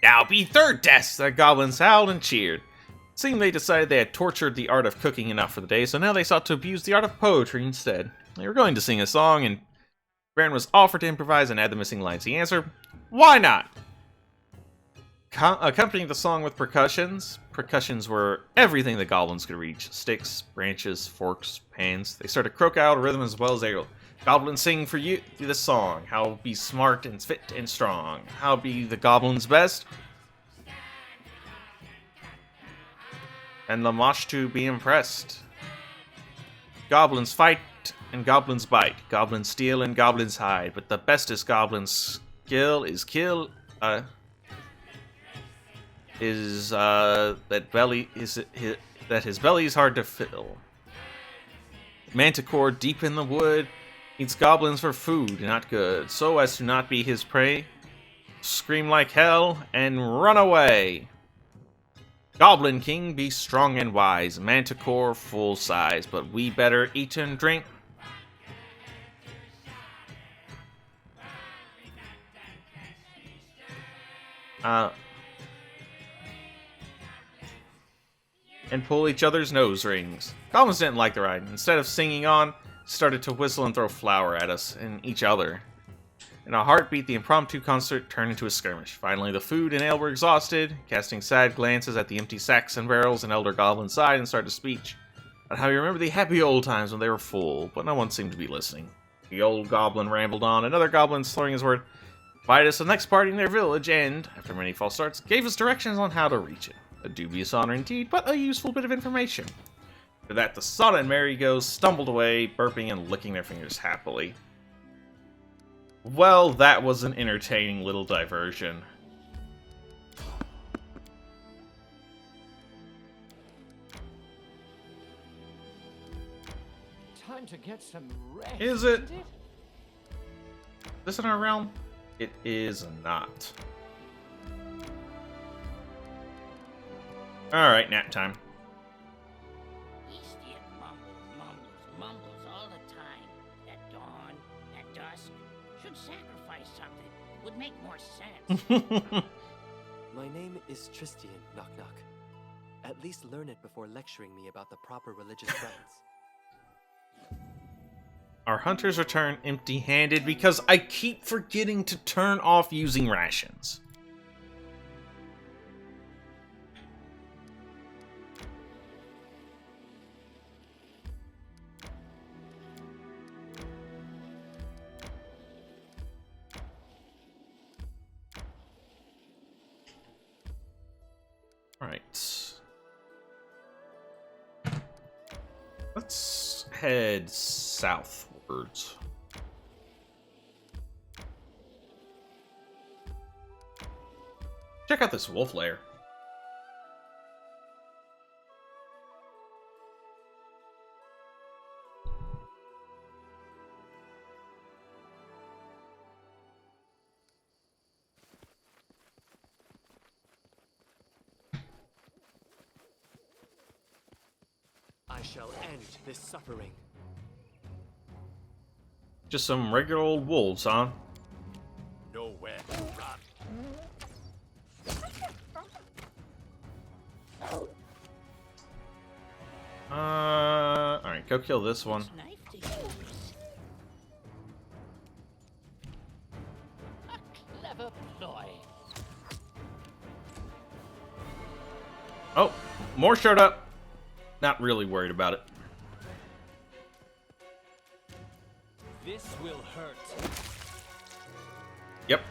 Now be third test! The goblins howled and cheered. It seemed they decided they had tortured the art of cooking enough for the day, so now they sought to abuse the art of poetry instead. They were going to sing a song, and Baron was offered to improvise and add the missing lines. He answered, "Why not?" Accompanying the song with percussions. Percussions were everything the goblins could reach. Sticks, branches, forks, pans. They started to croak out a rhythm as well as they yelled, "Goblins sing for you this song. How be smart and fit and strong. How be the goblins best. And the mosh to be impressed. Goblins fight and goblins bite. Goblins steal and goblins hide. But the bestest goblin's skill is that his belly is hard to fill. Manticore deep in the wood eats goblins for food, not good, so as to not be his prey. Scream like hell and run away. Goblin King be strong and wise, Manticore full size, but we better eat and drink. And pull each other's nose rings. Goblins didn't like the ride. Instead of singing on, started to whistle and throw flour at us and each other. In a heartbeat, the impromptu concert turned into a skirmish. Finally, the food and ale were exhausted. Casting sad glances at the empty sacks and barrels, an elder goblin sighed and started a speech on how he remembered the happy old times when they were full, but no one seemed to be listening. The old goblin rambled on, another goblin, slurring his word, invited us to the next party in their village, and, after many false starts, gave us directions on how to reach it. A dubious honor indeed, but a useful bit of information. After that, the Son and Merry-Go stumbled away, burping and licking their fingers happily. Well, that was an entertaining little diversion. Time to get some rest. Is it? Is this in our realm? It is not. Alright, nap time. Eastian mumbles all the time. At dawn, at dusk. Should sacrifice something. Would make more sense. My name is Tristian, knock knock. At least learn it before lecturing me about the proper religious rites. Our hunters return empty-handed because I keep forgetting to turn off using rations. Alright. Let's head southwards. Check out this wolf lair. I shall end this suffering. Just some regular old wolves, huh? Nowhere to run. Alright, go kill this one. Knife to use. A clever ploy. Oh, more showed up. Not really worried about it. This will hurt. Yep.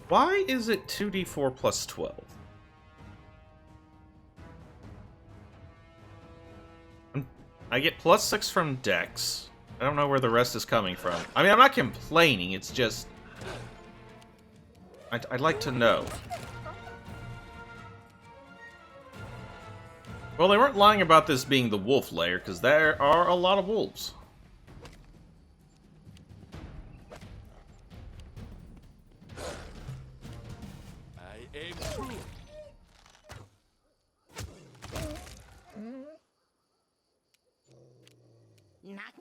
Why is it 2d4 plus 12? I get plus 6 from Dex. I don't know where the rest is coming from. I mean, I'm not complaining, it's just... I'd like to know. Well, they weren't lying about this being the wolf lair, because there are a lot of wolves. I aim true.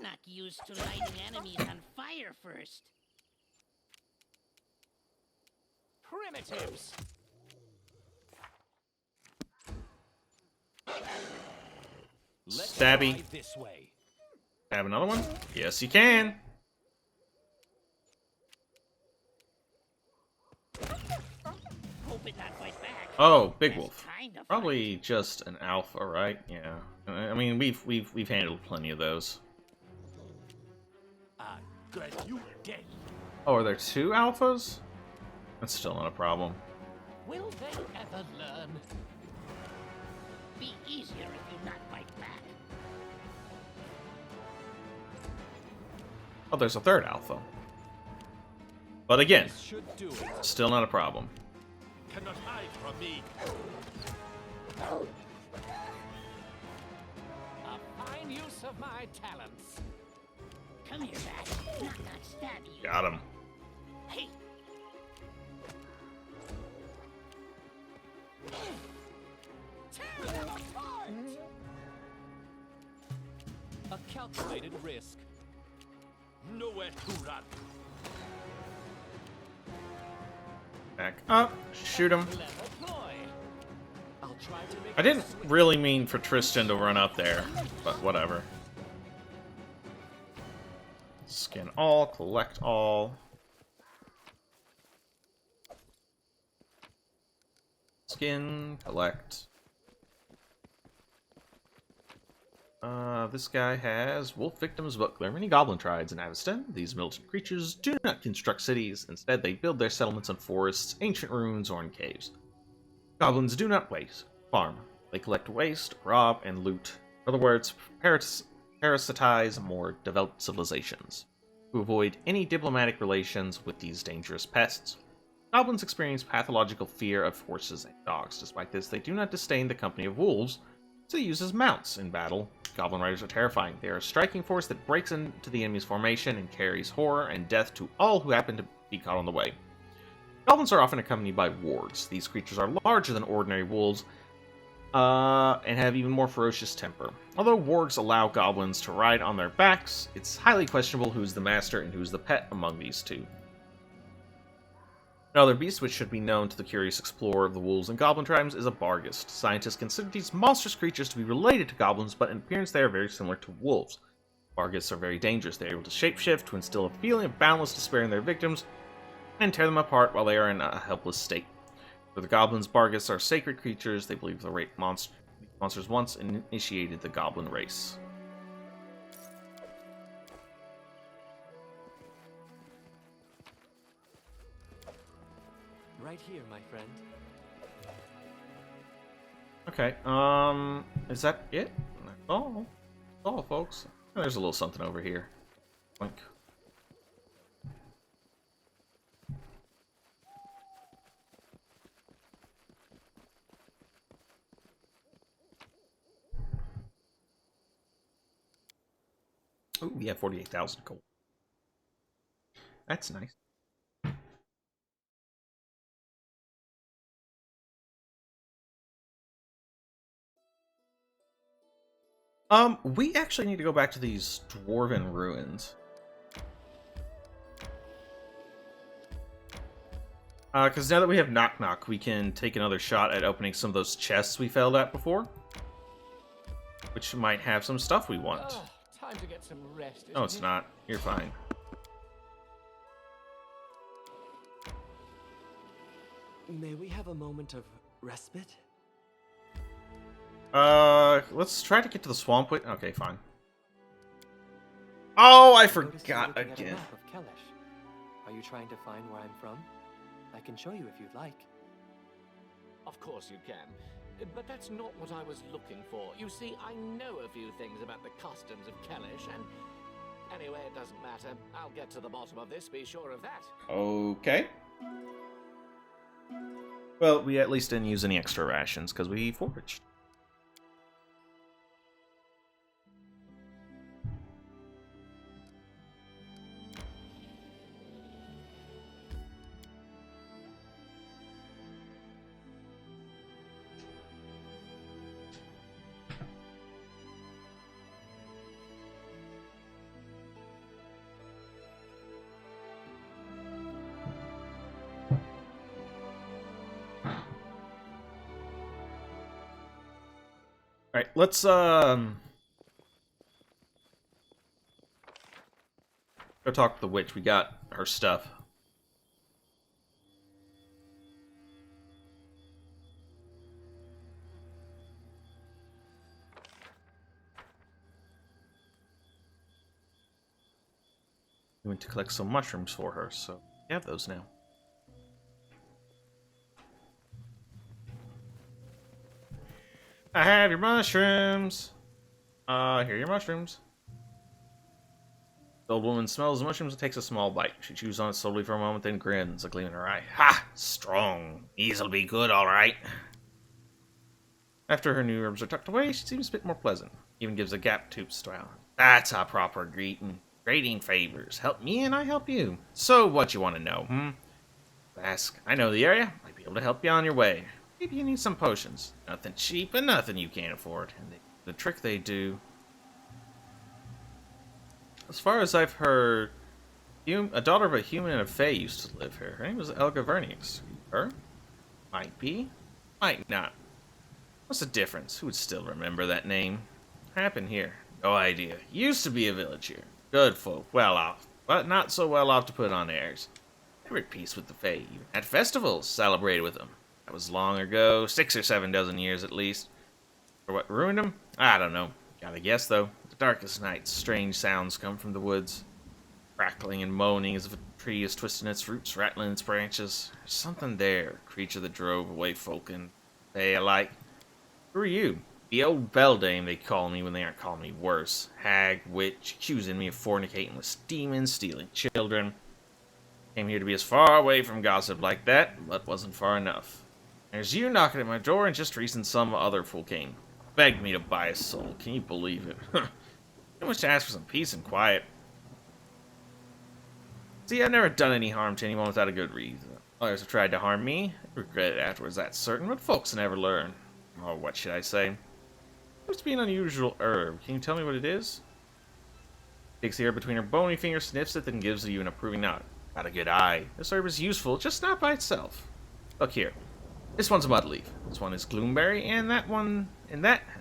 Knock used to lighting enemies on fire first. Primitives! Let's Stabby. try this way. Have another one? Yes, you can. Hope it not fight back. Oh, big That's wolf. kind of Probably just an alpha, right? Yeah. I mean, we've handled plenty of those. I got you dead. Oh, are there 2 alphas? That's still not a problem. Will they ever learn? Be easier if you not fight back. Oh, there's a 3rd alpha. But again, This should do it. still not a problem. Cannot hide from me. A fine use of my talents. Come here, bat. Knock stab you. Got him. Hey. Tear them apart! A calculated risk. Nowhere to run. Back up. Shoot him. Clever ploy. I'll try to make I didn't really mean for Tristan to run up there, but whatever. Skin all, collect all. Skin, collect. This guy has wolf victims, but there are many goblin tribes in Aveston. These militant creatures do not construct cities. Instead, they build their settlements in forests, ancient ruins, or in caves. Goblins do not waste, farm. They collect waste, rob, and loot. In other words, parasitize more developed civilizations. To avoid any diplomatic relations with these dangerous pests, goblins experience pathological fear of horses and dogs. Despite this, they do not disdain the company of wolves, so they use as mounts in battle. Goblin riders are terrifying. They are a striking force that breaks into the enemy's formation and carries horror and death to all who happen to be caught on the way. Goblins are often accompanied by wargs. These creatures are larger than ordinary wolves and have even more ferocious temper. Although wargs allow goblins to ride on their backs, it's highly questionable who's the master and who's the pet among these two. Another beast which should be known to the curious explorer of the wolves and goblin tribes is a barghest. Scientists consider these monstrous creatures to be related to goblins, but in appearance they are very similar to wolves. Barghests are very dangerous. They are able to shapeshift to instill a feeling of boundless despair in their victims and tear them apart while they are in a helpless state. For the goblins, barghests are sacred creatures. They believe the monsters once initiated the goblin race. Right here, my friend. Okay, is that it? That's all. That's all, folks. Oh, there's a little something over here. Boink. Oh, we have 48,000 gold. That's nice. We actually need to go back to these dwarven ruins. Because now that we have Knock Knock, we can take another shot at opening some of those chests we failed at before. Which might have some stuff we want. Oh, time to get some rest. No, it's not. You're fine. May we have a moment of respite? Let's try to get to the swamp. Okay, fine. Oh, I Noticed you forgot looking at a again. map of Kelesh. Are you trying to find where I'm from? I can show you if you'd like. Of course you can. But that's not what I was looking for. You see, I know a few things about the customs of Kelesh, and anyway, it doesn't matter. I'll get to the bottom of this, be sure of that. Okay. Well, we at least didn't use any extra rations because we foraged. Alright, let's go talk to the witch. We got her stuff. We went to collect some mushrooms for her, so we have those now. I have your mushrooms. Here are your mushrooms. The old woman smells the mushrooms and takes a small bite. She chews on it slowly for a moment, then grins, a gleam in her eye. Ha! Strong. These'll be good, all right. After her new herbs are tucked away, she seems a bit more pleasant. Even gives a gap-toothed smile. That's a proper greeting. Trading favors. Help me and I help you. So, what you want to know, Ask. I know the area. Might be able to help you on your way. Maybe you need some potions. Nothing cheap and nothing you can't afford. And the trick they do... As far as I've heard, a daughter of a human and a fae used to live here. Her name was Elga Vernix. Her? Might be. Might not. What's the difference? Who would still remember that name? Happened here. No idea. Used to be a village here. Good folk. Well off. But not so well off to put on airs. Never at peace with the fae. Even at festivals, celebrated with them. That was long ago. 6 or 7 dozen years at least. For what ruined them? I don't know. Gotta guess, though. The darkest nights, strange sounds come from the woods. Crackling and moaning as if a tree is twisting its roots, rattling its branches. There's something there, a creature that drove away folk and they alike. Who are you? The old beldame they call me when they aren't calling me worse. Hag, witch, accusing me of fornicating with demons, stealing children. Came here to be as far away from gossip like that, but wasn't far enough. There's you knocking at my door, and just recent some other fool came. Begged me to buy a soul. Can you believe it? Too much to ask for some peace and quiet. See, I've never done any harm to anyone without a good reason. Others have tried to harm me. I regret it afterwards, that's certain, but folks never learn. Oh, what should I say? It seems to be an unusual herb. Can you tell me what it is? Takes the herb between her bony fingers, sniffs it, then gives you an approving nod. Got a good eye. This herb is useful, just not by itself. Look here. This one's a mud leaf. This one is gloomberry, and that one,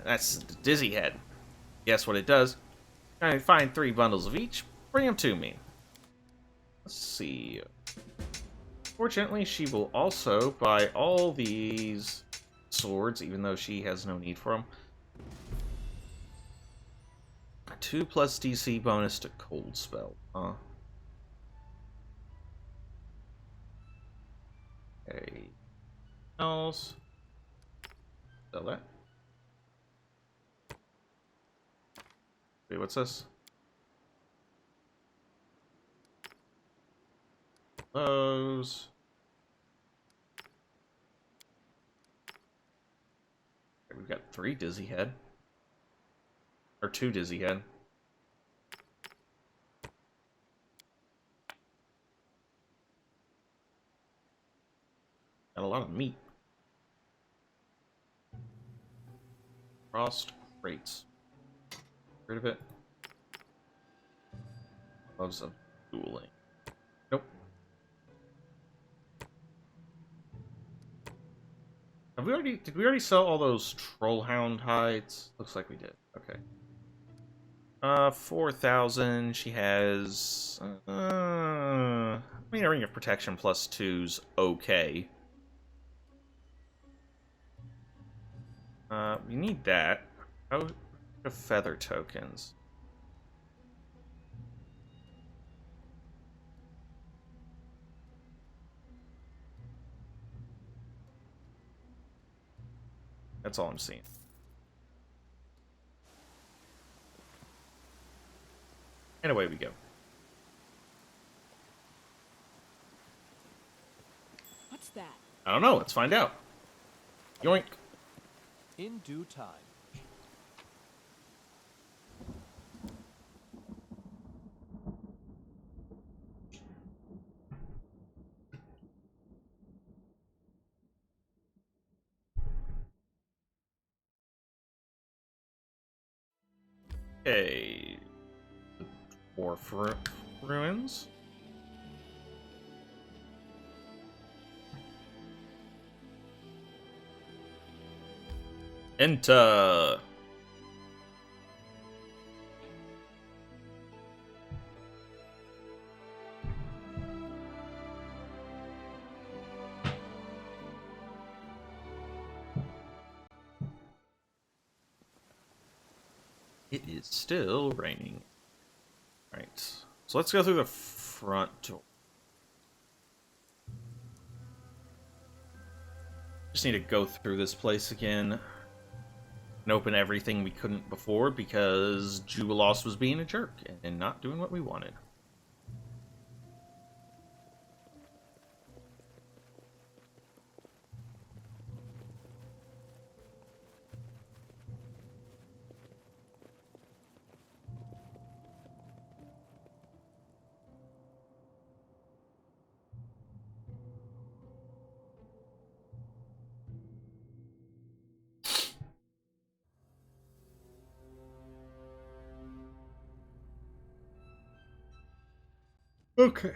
that's dizzy head. Guess what it does? I find 3 bundles of each. Bring them to me. Let's see. Fortunately, she will also buy all these swords, even though she has no need for them. 2+ DC bonus to cold spell. Okay. Else. Sell that. Wait, what's this? Those. Okay, we've got 3 dizzy head. Or 2 dizzy head. Got a lot of meat. Frost crates. Rid of it. Loves of dueling. Nope. Did we already sell all those trollhound hides? Looks like we did. Okay. 4,000. She has I mean, a ring of protection +2's okay. We need that. Oh, feather tokens. That's all I'm seeing. And away we go. What's that? I don't know. Let's find out. Yoink. In due time. Okay. Dwarf ruins. Enter. It is still raining. Alright, so let's go through the front door. Just need to go through this place again and open everything we couldn't before because Jubilos was being a jerk and not doing what we wanted. Okay.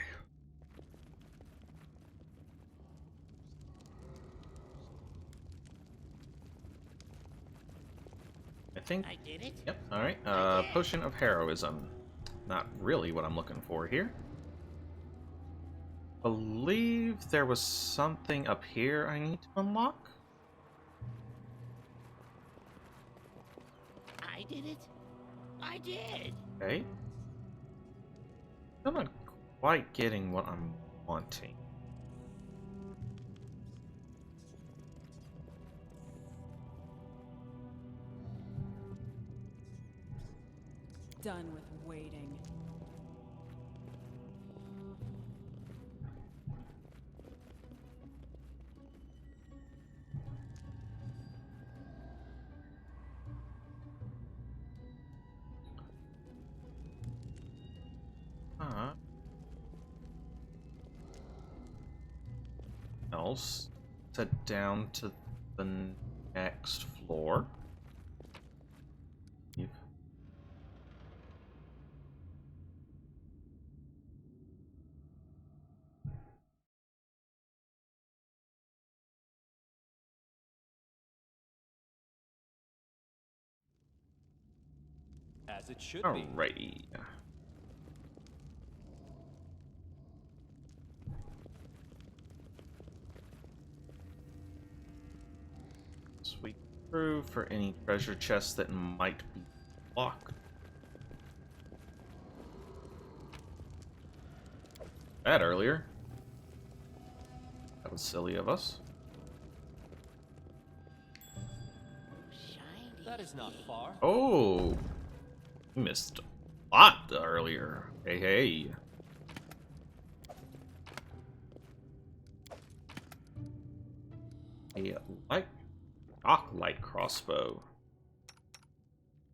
I think. I did it. Yep. All right. Potion of Heroism. Not really what I'm looking for here. Believe there was something up here I need to unlock. I did it. I did. Okay. I'm not quite getting what I'm wanting. Done with waiting. Else, head down to the next floor. As it should be. Alrighty. Sweep through for any treasure chests that might be locked. That earlier. That was silly of us. Shiny. That is not far. Oh, we missed a lot earlier. Hey, hey. A light crossbow.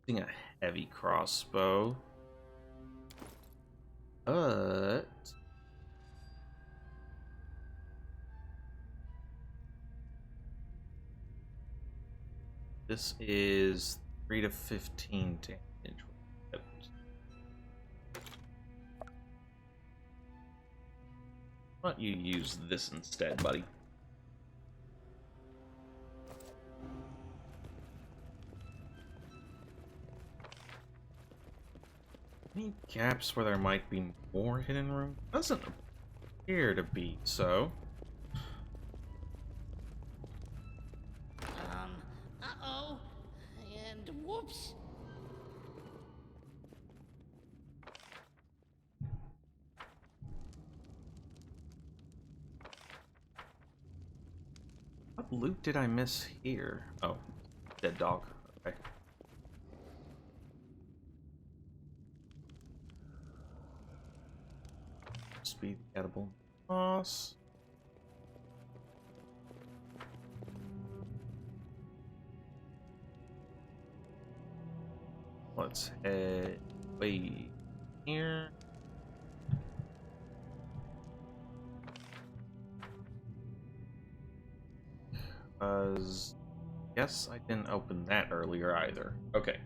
Using a heavy crossbow. But this is 3 to 15 damage. Why don't you use this instead, buddy? Any gaps where there might be more hidden room? Doesn't appear to be so. Uh-oh. And whoops. What loot did I miss here? Oh, dead dog. Okay. Speed edible moss. Let's head way here. Guess I didn't open that earlier either. Okay.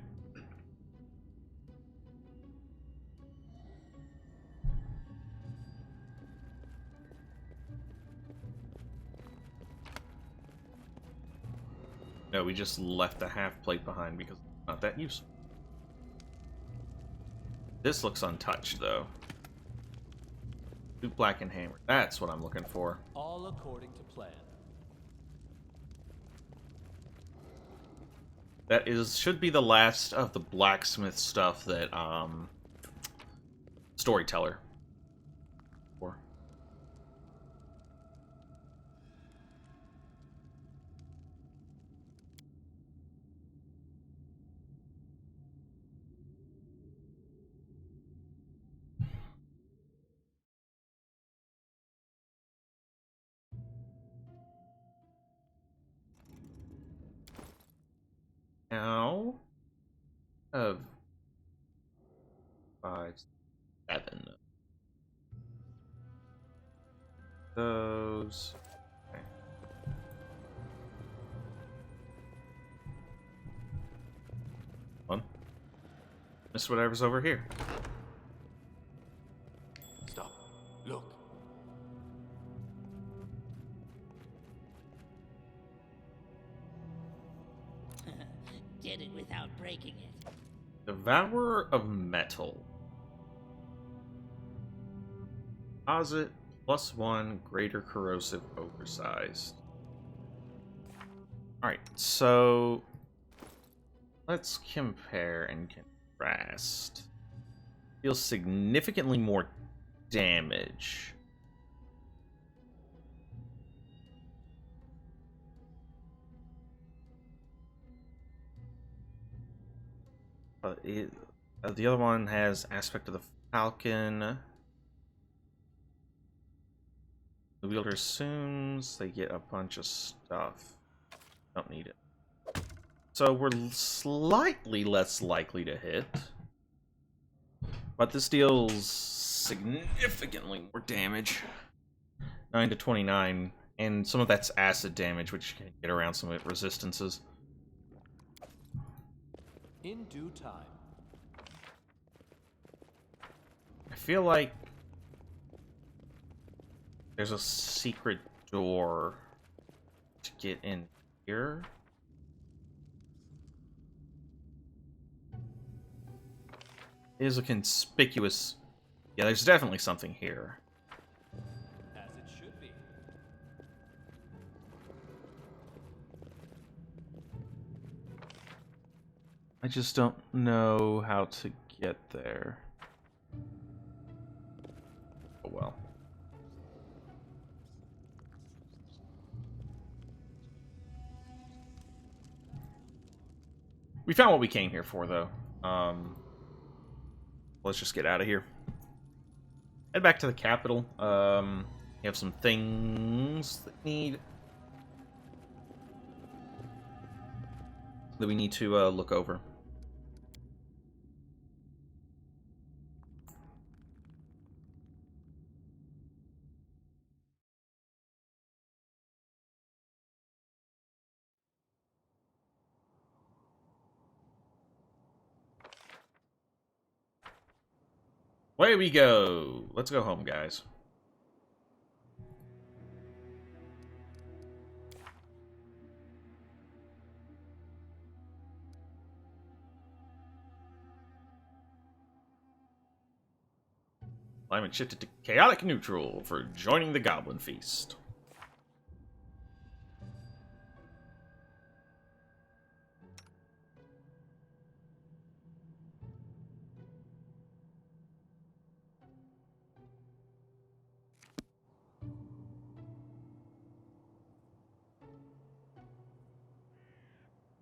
No, we just left the half plate behind because it's not that useful. This looks untouched, though. Boot black and hammer. That's what I'm looking for. All according to plan. That should be the last of the blacksmith stuff that Storyteller. For. Now, of 5, 7. Those. Okay. One. Miss whatever's over here. Stop. Look. Did it without breaking it. Devourer of Metal. Deposit +1, greater corrosive oversized. Alright, so let's compare and contrast. Deals significantly more damage. The other one has aspect of the Falcon. The wielder assumes they get a bunch of stuff. Don't need it. So we're slightly less likely to hit. But this deals significantly more damage. 9 to 29. And some of that's acid damage, which can get around some resistances. In due time. I feel like there's a secret door to get in here. It is a conspicuous... Yeah, there's definitely something here. As it should be. I just don't know how to get there. Oh well. We found what we came here for, though. Let's just get out of here. Head back to the capital. You have some things that we need to look over. Away we go. Let's go home, guys. Climate shifted to chaotic neutral for joining the Goblin Feast.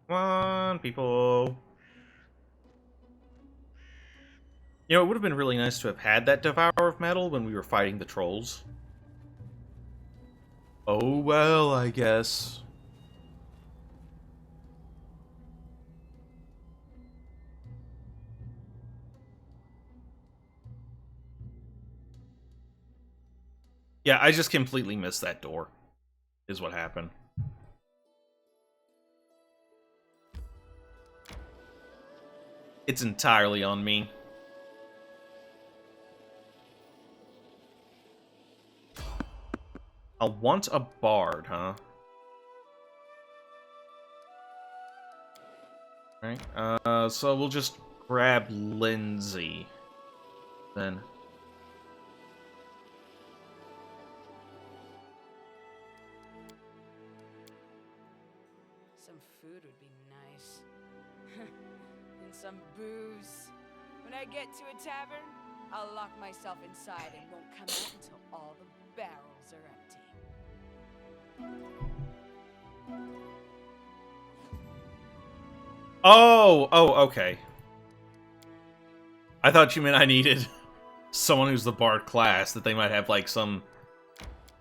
Come on, people. You know, it would have been really nice to have had that Devourer of Metal when we were fighting the trolls. Oh well, I guess. Yeah, I just completely missed that door, is what happened. It's entirely on me. I'll want a bard, huh? Alright, so we'll just grab Lindsay. Then. Some food would be nice. And some booze. When I get to a tavern, I'll lock myself inside and won't come out until all the barrels are empty. Oh, okay. I thought you meant I needed someone who's the bard class, that they might have, like, some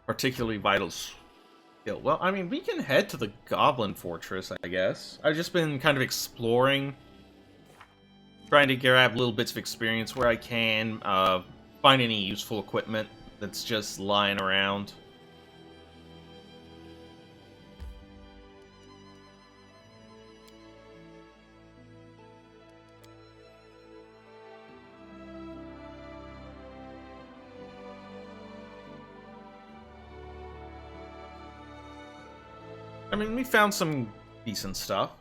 particularly vital skill. Well, I mean, we can head to the Goblin Fortress, I guess. I've just been kind of exploring, trying to grab little bits of experience where I can, find any useful equipment that's just lying around. I mean, we found some decent stuff.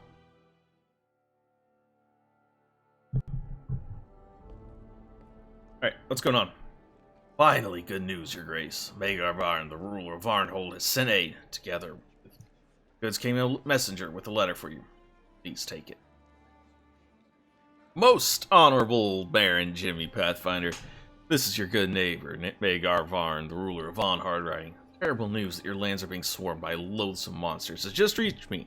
Alright, what's going on? Finally, good news, Your Grace. Magar Varn, the ruler of Varnhold, has sent aid. Together, goods came a messenger with a letter for you. Please take it. Most honorable Baron Jimmy Pathfinder, this is your good neighbor, Magar Varn, the ruler of Von Hardriding. Terrible news that your lands are being swarmed by loathsome monsters has just reached me.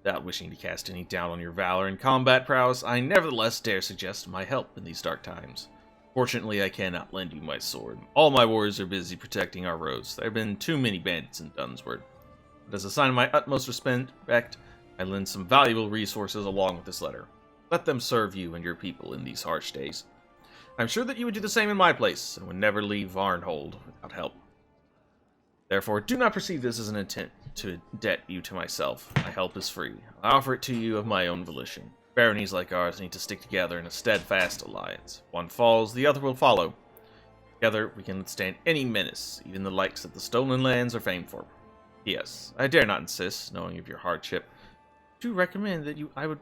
Without wishing to cast any doubt on your valor and combat prowess, I nevertheless dare suggest my help in these dark times. Fortunately, I cannot lend you my sword. All my warriors are busy protecting our roads. There have been too many bandits in Dunsword. But as a sign of my utmost respect, I lend some valuable resources along with this letter. Let them serve you and your people in these harsh days. I'm sure that you would do the same in my place, and would never leave Varnhold without help. Therefore, do not perceive this as an intent to debt you to myself. My help is free. I offer it to you of my own volition. Baronies like ours need to stick together in a steadfast alliance. One falls, the other will follow. Together, we can withstand any menace, even the likes that the stolen lands are famed for. Yes, I dare not insist, knowing of your hardship. Do recommend that I would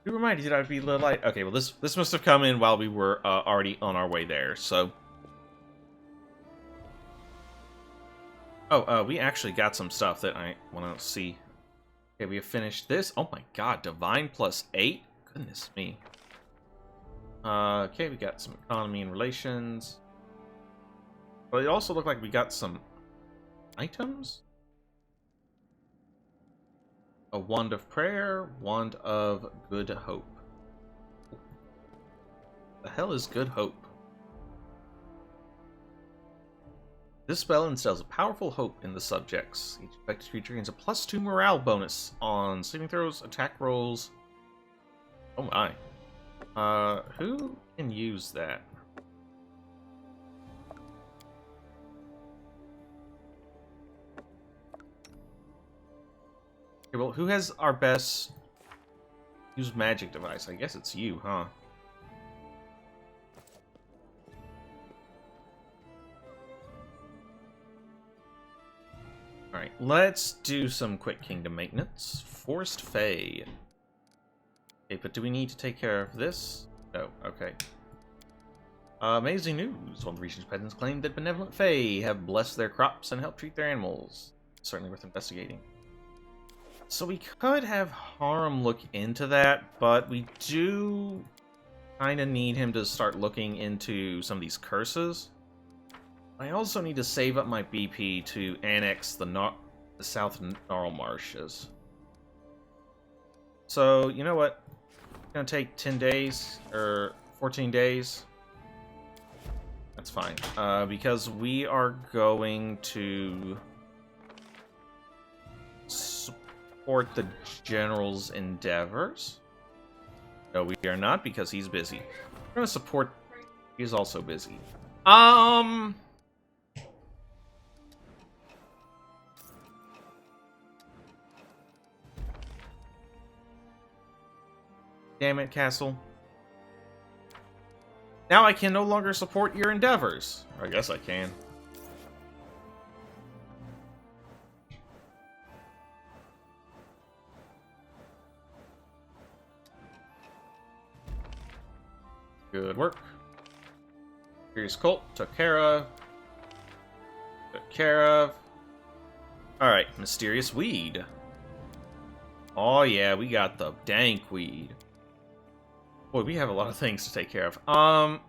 remind you that I would be a little light. Okay, well, this must have come in while we were already on our way there, so. Oh, we actually got some stuff that I want to see. Okay, we have finished this. Oh my god, Divine plus 8? Goodness me. Okay, we got some economy and relations. But it also looked like we got some items. A Wand of Prayer, Wand of Good Hope. The hell is Good Hope? This spell instills a powerful hope in the subjects. Each affected creature gains a +2 morale bonus on saving throws, attack rolls. Oh my. Who can use that? Okay, well, who has our best use magic device? I guess it's you, huh? Alright, let's do some quick kingdom maintenance. Forced Fey. Okay, but do we need to take care of this? No, okay. Amazing news. One of the region's peasants claimed that benevolent Fey have blessed their crops and helped treat their animals. Certainly worth investigating. So we could have Harem look into that, but we do kind of need him to start looking into some of these curses. I also need to save up my BP to annex the South Gnarl Marshes. So, you know what? It's gonna take 10 days, or 14 days. That's fine. Because we are going to support the General's endeavors. No, we are not, because he's busy. We're gonna support... He's also busy. Damn it, Castle. Now I can no longer support your endeavors. Or I guess I can. Good work. Furious Cult, took care of. Took care of. Alright, Mysterious Weed. Oh yeah, we got the dank weed. Boy, we have a lot of things to take care of.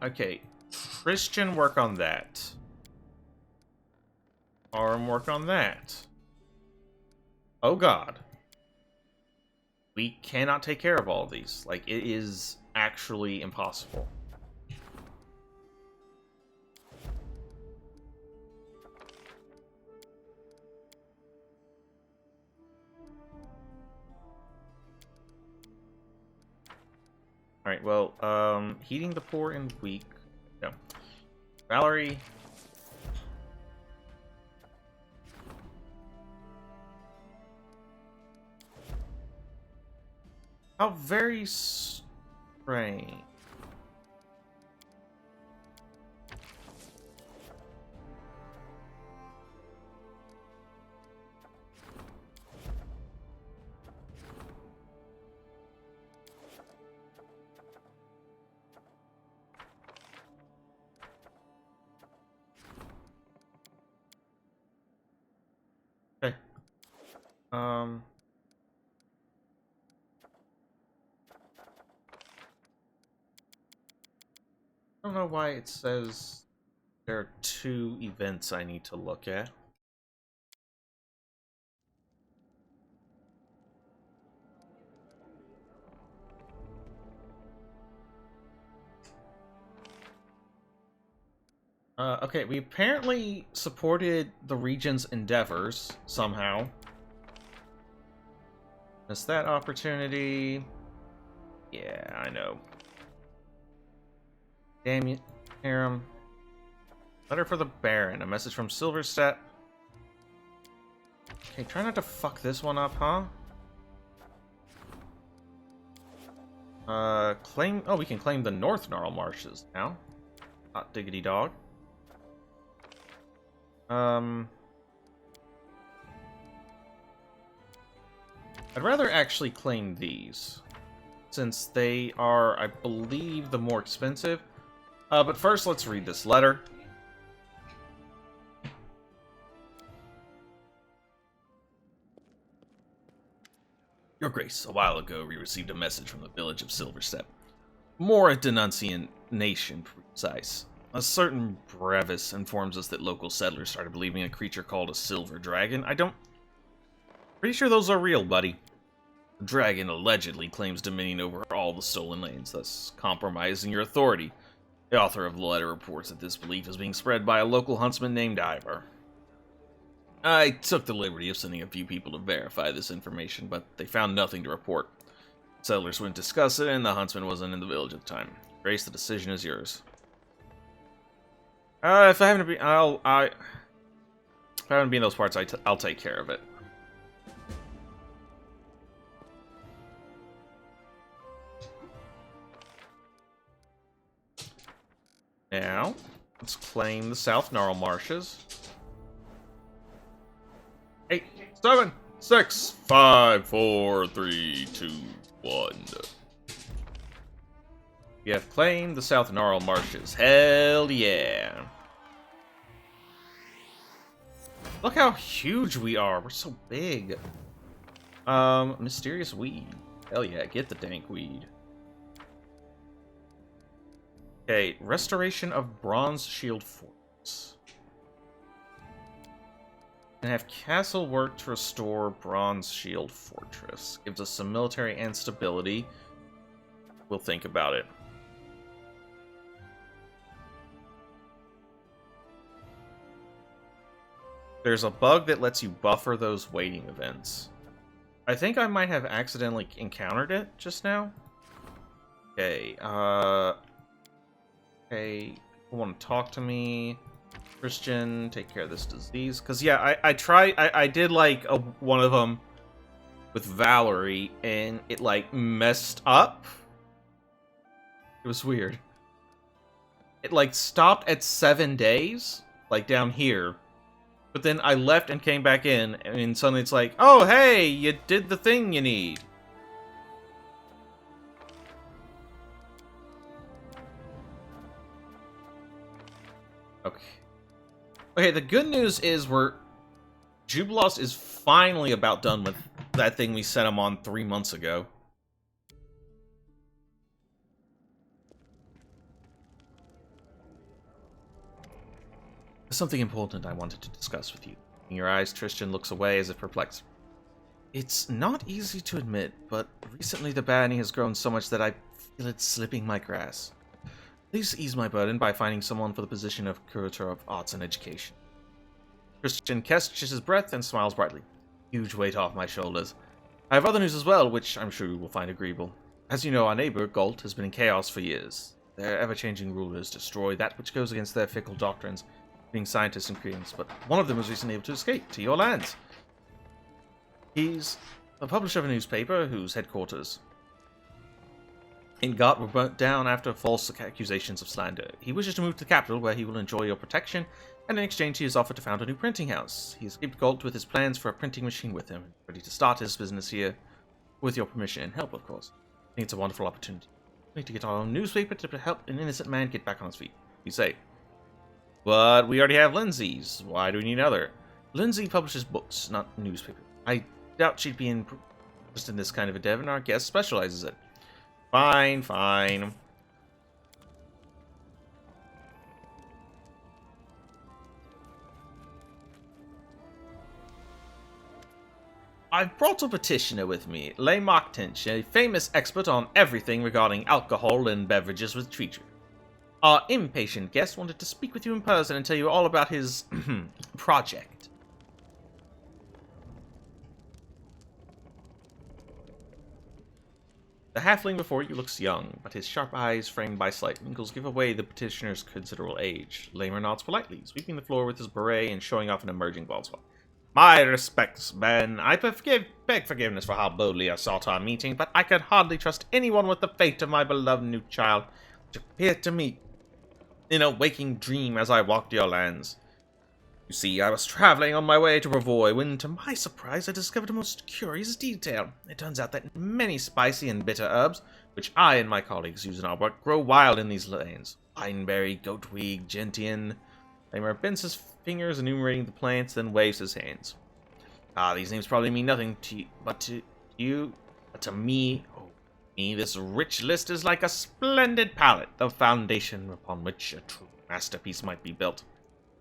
Okay. Christian, work on that. Arm, work on that. Oh god. We cannot take care of all of these. Like, it is actually impossible. Alright, well, heating the poor and weak. No. Valerie. How very strange. Okay. I don't know why it says there are 2 events I need to look at. Okay, we apparently supported the region's endeavors somehow. Missed that opportunity. Yeah, I know. Damn you, Harem. Letter for the Baron. A message from Silverstep. Okay, try not to fuck this one up, huh? Claim... Oh, we can claim the North Gnarl Marshes now. Hot diggity dog. I'd rather actually claim these, since they are, I believe, the more expensive. But first, let's read this letter. Your Grace, a while ago we received a message from the village of Silverstep. More a denunciation precise. A certain Brevis informs us that local settlers started believing a creature called a silver dragon. Pretty sure those are real, buddy. The dragon allegedly claims dominion over all the stolen lands, thus compromising your authority. The author of the letter reports that this belief is being spread by a local huntsman named Ivor. I took the liberty of sending a few people to verify this information, but they found nothing to report. Settlers wouldn't discuss it, and the huntsman wasn't in the village at the time. Grace, the decision is yours. If I happen to be, if I happen to be in those parts, I'll take care of it. Now, let's claim the South Gnarl Marshes. 8, 7, 6, 5, 4, 3, 2, 1. We have claimed the South Gnarl Marshes. Hell yeah. Look how huge we are. We're so big. Mysterious weed. Hell yeah, get the dank weed. Okay, restoration of Bronze Shield Forts. And have castle work to restore Bronze Shield Fortress. Gives us some military and stability. We'll think about it. There's a bug that lets you buffer those waiting events. I think I might have accidentally encountered it just now. Okay, okay, people want to talk to me. Christian, take care of this disease. Because, yeah, I did, like, one of them with Valerie, and it, like, messed up. It was weird. It, like, stopped at 7 days, like, down here. But then I left and came back in, and suddenly it's like, oh, hey, you did the thing you need. Okay. Okay, the good news is Jubilos is finally about done with that thing we sent him on 3 months ago. There's something important I wanted to discuss with you. In your eyes, Tristan looks away as if perplexed. It's not easy to admit, but recently the bounty has grown so much that I feel it slipping my grasp. Please ease my burden by finding someone for the position of Curator of Arts and Education. Christian catches his breath and smiles brightly. Huge weight off my shoulders. I have other news as well, which I'm sure you will find agreeable. As you know, our neighbor, Galt, has been in chaos for years. Their ever-changing rulers destroy that which goes against their fickle doctrines, being scientists and creeds, but one of them was recently able to escape to your lands. He's the publisher of a newspaper whose headquarters in Galt were burnt down after false accusations of slander. He wishes to move to the capital, where he will enjoy your protection, and in exchange he has offered to found a new printing house. He escaped Galt with his plans for a printing machine with him, ready to start his business here, with your permission and help, of course. I think it's a wonderful opportunity. We need to get our own newspaper to help an innocent man get back on his feet, you say. But we already have Lindsay's. Why do we need another? Lindsay publishes books, not newspapers. I doubt she'd be interested in this kind of endeavor, and our guest specializes in it. Fine, fine. I've brought a petitioner with me, Leigh Marktinch, a famous expert on everything regarding alcohol and beverages with treachery. Our impatient guest wanted to speak with you in person and tell you all about his project. The halfling before you looks young, but his sharp eyes, framed by slight wrinkles, give away the petitioner's considerable age. Lamer nods politely, sweeping the floor with his beret and showing off an emerging bald spot. My respects, Ben. I beg forgiveness for how boldly I sought our meeting, but I could hardly trust anyone with the fate of my beloved new child, which appeared to me in a waking dream as I walked your lands. You see, I was traveling on my way to Bravoy when, to my surprise, I discovered a most curious detail. It turns out that many spicy and bitter herbs, which I and my colleagues use in our work, grow wild in these lands. Pineberry, goatweed, gentian. Lamer bends his fingers enumerating the plants, then waves his hands. These names probably mean nothing to you, but to me, this rich list is like a splendid palette, the foundation upon which a true masterpiece might be built.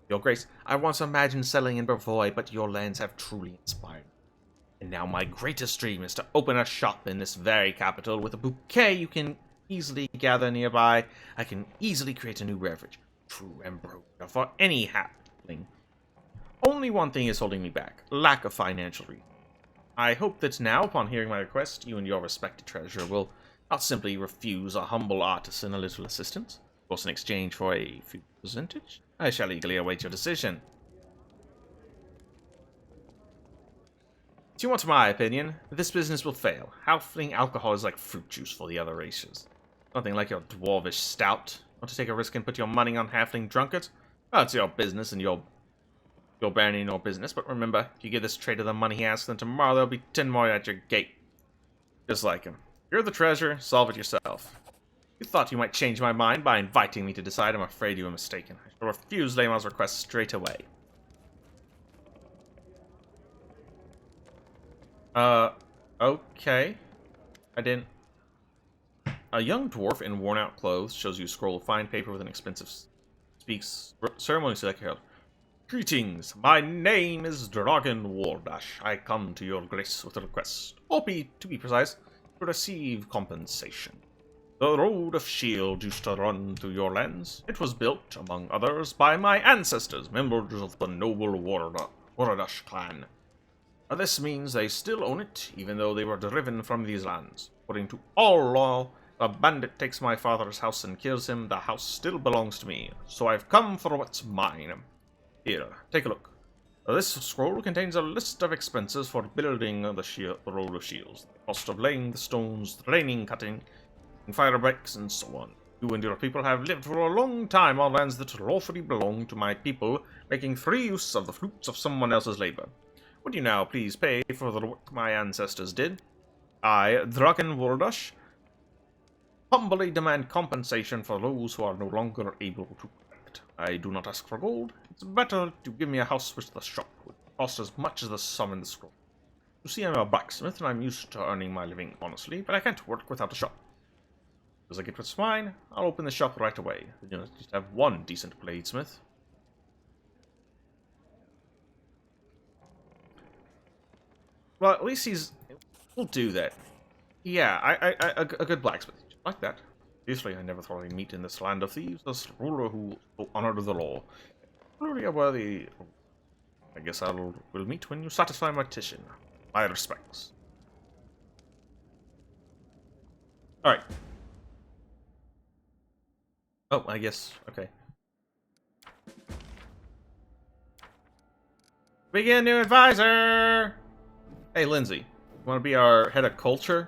Your Grace, I once imagined settling in Bravoy, but your lands have truly inspired me. And now my greatest dream is to open a shop in this very capital with a bouquet you can easily gather nearby. I can easily create a new beverage, true ambrosia, for any halfling. Only one thing is holding me back, lack of financial reason. I hope that now, upon hearing my request, you and your respected treasurer will not simply refuse a humble artisan a little assistance, of course in exchange for a few percentage. I shall eagerly await your decision. Do you want my opinion? This business will fail. Halfling alcohol is like fruit juice for the other races. Nothing like your dwarvish stout. Want to take a risk and put your money on halfling drunkards? Well, it's your business and your barony nor business, but remember, if you give this trader the money he asks, then tomorrow there'll be 10 more at your gate. Just like him. You're the treasurer, solve it yourself. You thought you might change my mind by inviting me to decide. I'm afraid you were mistaken. I shall refuse Lamar's request straight away. Okay. I didn't... A young dwarf in worn-out clothes shows you a scroll of fine paper with an expensive... Speaks ceremoniously like a herald. Greetings, my name is Dragon Wardash. I come to your grace with a request, or to be precise, to receive compensation. The Road of Shield used to run through your lands. It was built, among others, by my ancestors, members of the noble Wardash clan. This means they still own it, even though they were driven from these lands. According to all law, the bandit takes my father's house and kills him, the house still belongs to me, so I've come for what's mine. Here, take a look. This scroll contains a list of expenses for building the Road of Shields, the cost of laying the stones, training, cutting, fire breaks, and so on. You and your people have lived for a long time on lands that lawfully belong to my people, making free use of the fruits of someone else's labor. Would you now please pay for the work my ancestors did? I, Draken Vordash, humbly demand compensation for those who are no longer able to collect. I do not ask for gold. It's better to give me a house which the shop would cost as much as the sum in the scroll. You see, I'm a blacksmith, and I'm used to earning my living honestly, but I can't work without a shop. As I get what's mine, I'll open the shop right away. You know, just have one decent bladesmith. Well, at least we'll do that. Yeah, a good blacksmith. Like that. Obviously, I never thought I'd meet in this land of thieves a ruler who honored the law. Truly a worthy... I guess we'll meet when you satisfy my petition. My respects. Alright. Oh, I guess, okay. We get a new advisor! Hey, Lindsay. You want to be our head of culture?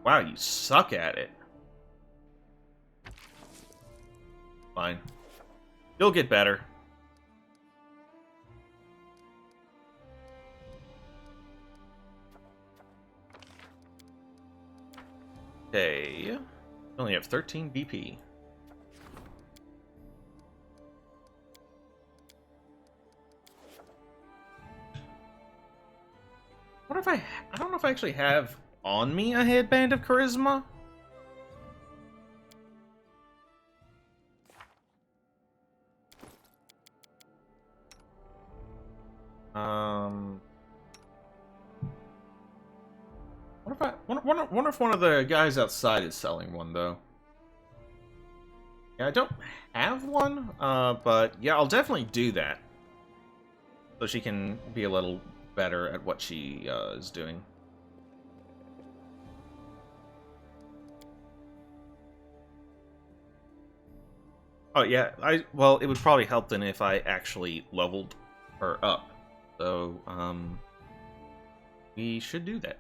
Wow, you suck at it. Fine. You'll get better. Okay. We only have 13 BP. What if I don't know if I actually have on me a headband of charisma? Wonder if one of the guys outside is selling one though. Yeah, I don't have one, but yeah, I'll definitely do that. So she can be a little better at what she is doing. Oh yeah, well, it would probably help then if I actually leveled her up. So, we should do that.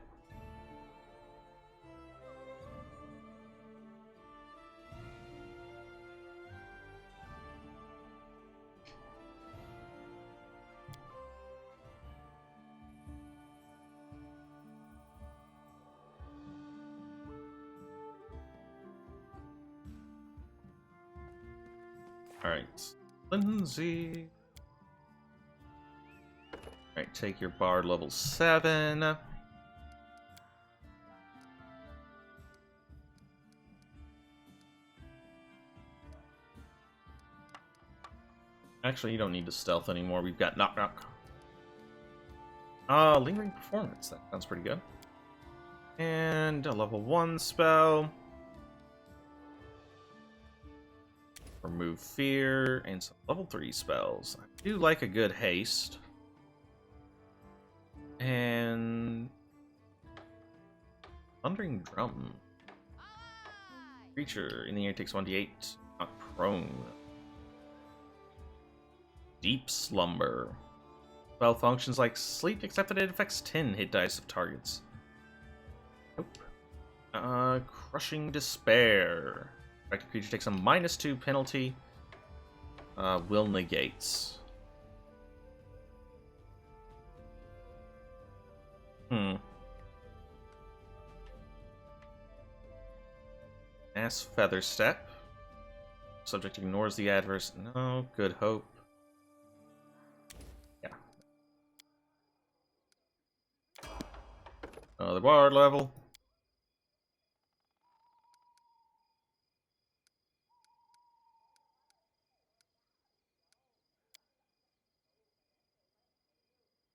Alright, Lindsay. Alright, take your bard level 7. Actually, you don't need to stealth anymore. We've got knock knock. Lingering performance. That sounds pretty good. And a level 1 spell. Remove fear and some level 3 spells. I do like a good haste. And Thundering Drum. Creature in the air takes 1d8. Not prone. Deep Slumber. Spell functions like sleep, except that it affects 10 hit dice of targets. Nope. Crushing Despair. Affected creature takes a -2 penalty. Will negates. Mass Feather Step. Subject ignores the adverse. No, Good Hope. Yeah. Another bard level.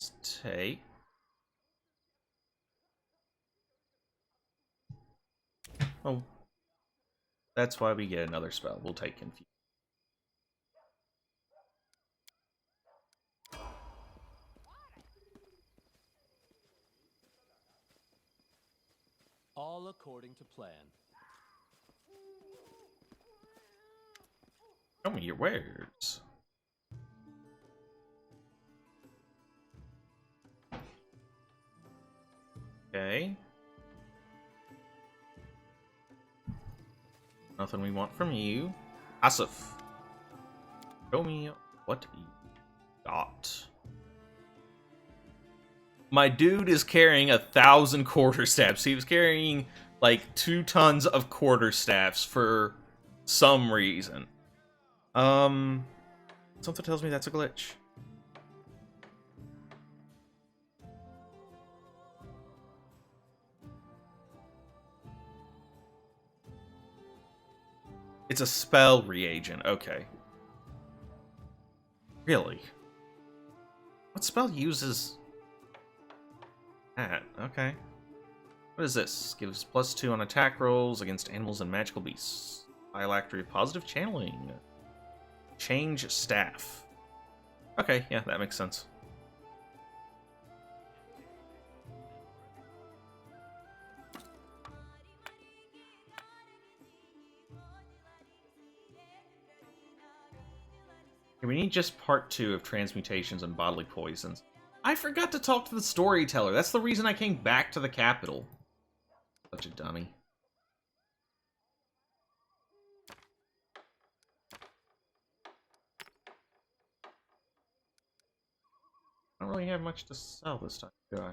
Let's take. Oh. That's why we get another spell. We'll take Confuse. All according to plan. Show me your wares. Okay. Nothing we want from you. Asif. Show me what you got. My dude is carrying 1,000 quarterstaffs. He was carrying like 2 tons of quarterstaffs for some reason. Something tells me that's a glitch. It's a spell reagent. Okay. Really? What spell uses that? Okay. What is this? Gives +2 on attack rolls against animals and magical beasts. Phylactery of positive channeling. Change staff. Okay, yeah, that makes sense. We need just part 2 of transmutations and bodily poisons. I forgot to talk to the storyteller. That's the reason I came back to the capital. Such a dummy. I don't really have much to sell this time, do I?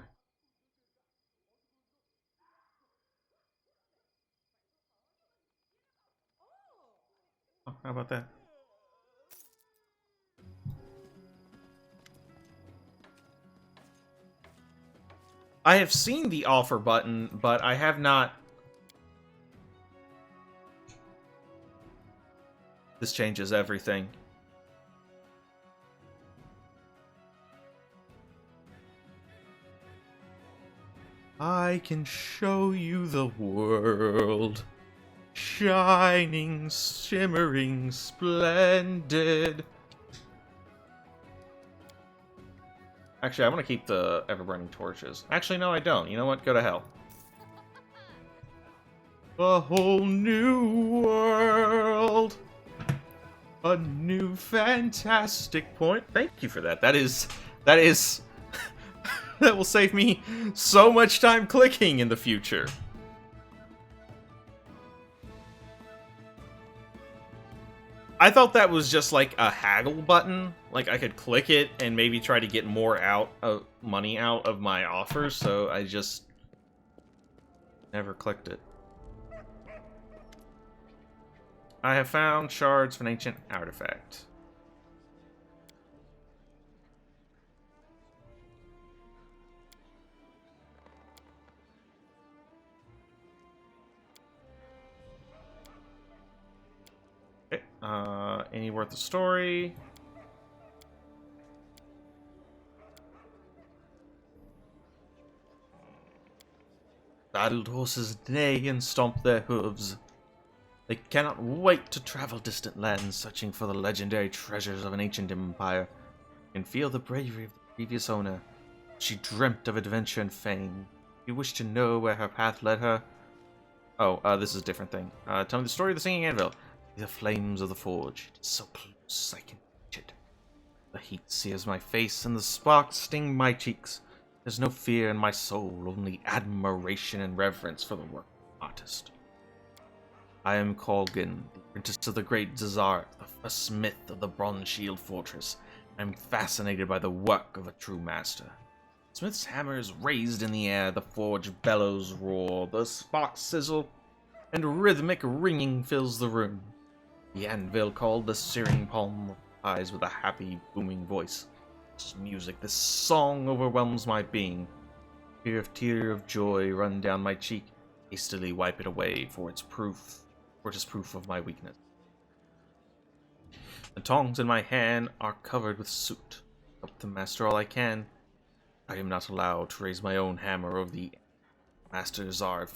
Oh, how about that? I have seen the offer button, but I have not... This changes everything. I can show you the world. Shining, shimmering, splendid. Actually, I want to keep the ever-burning torches. Actually, no, I don't. You know what? Go to hell. A whole new world. A new fantastic point. Thank you for that. That is... that will save me so much time clicking in the future. I thought that was just like a haggle button. Like I could click it and maybe try to get more money out of my offers, so I just never clicked it. I have found shards of an ancient artifact. Okay, any worth the story? Saddled horses neigh and stomp their hooves. They cannot wait to travel distant lands, searching for the legendary treasures of an ancient empire, and feel the bravery of the previous owner. She dreamt of adventure and fame. You wish to know where her path led her? Oh, this is a different thing. Tell me the story of the Singing Anvil. The flames of the forge. It is so close, I can reach it. The heat sears my face, and the sparks sting my cheeks. There's no fear in my soul, only admiration and reverence for the work of the artist. I am Colgan, the apprentice of the great Zazar, the first smith of the Bronze Shield Fortress. I am fascinated by the work of a true master. Smith's hammer is raised in the air, the forge bellows roar, the sparks sizzle, and rhythmic ringing fills the room. The anvil called the searing palm replies with a happy, booming voice. This music, this song overwhelms my being. Tear of joy run down my cheek, hastily wipe it away, for it is proof of my weakness. The tongs in my hand are covered with soot. Help the master all I can. I am not allowed to raise my own hammer over the master Zar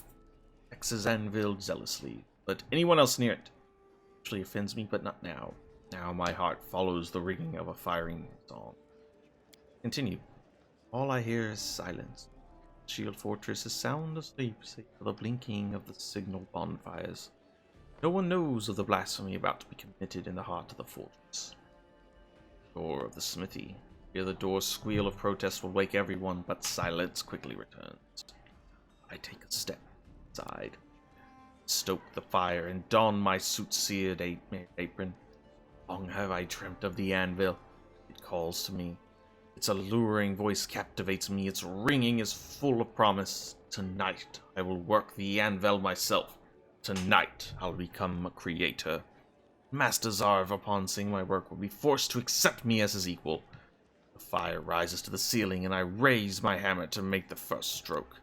X's anvil zealously. Let anyone else near it. Actually offends me, but not now. Now my heart follows the ringing of a firing song. Continue. All I hear is silence. The shield fortress is sound asleep, save for the blinking of the signal bonfires. No one knows of the blasphemy about to be committed in the heart of the fortress. Door of the smithy. Hear the door's squeal of protest will wake everyone, but silence quickly returns. I take a step inside, stoke the fire, and don my soot-seared apron. Long have I dreamt of the anvil. It calls to me. Its alluring voice captivates me. Its ringing is full of promise. Tonight I will work the anvil myself. Tonight I'll become a creator. Master Zarv, upon seeing my work, will be forced to accept me as his equal. The fire rises to the ceiling, and I raise my hammer to make the first stroke.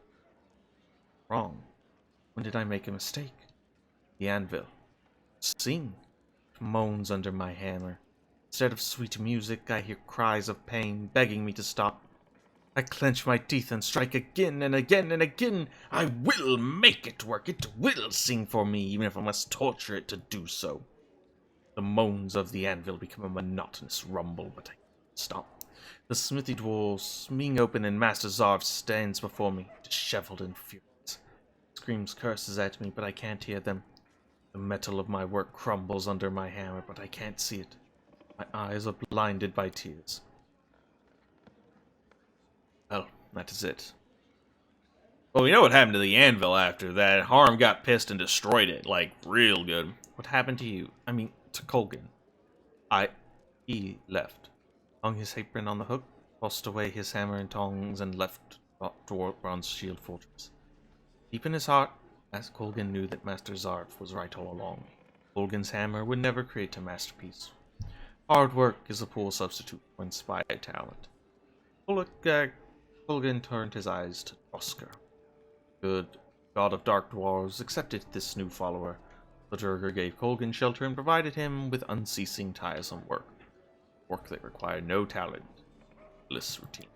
Wrong. When did I make a mistake? The anvil. sing, moans under my hammer. Instead of sweet music, I hear cries of pain begging me to stop. I clench my teeth and strike again and again and again. I will make it work. It will sing for me, even if I must torture it to do so. The moans of the anvil become a monotonous rumble, but I can't stop. The smithy door swing open and Master Zarv stands before me, disheveled and furious. Screams curses at me, but I can't hear them. The metal of my work crumbles under my hammer, but I can't see it. My eyes are blinded by tears. Well, that is it. Well, we know what happened to the anvil after that. Harm got pissed and destroyed it, like, real good. What happened to you? I mean, to Colgan. He left. Hung his apron on the hook, tossed away his hammer and tongs, and left toward Bronze Shield Fortress. Deep in his heart, as Colgan knew that Master Zarv was right all along. Colgan's hammer would never create a masterpiece. Hard work is a poor substitute for inspired talent. Colgan turned his eyes to Oscar. Good god of dark dwarves accepted this new follower. The Durgar gave Colgan shelter and provided him with unceasing tiresome work. Work that required no talent. Bliss routine.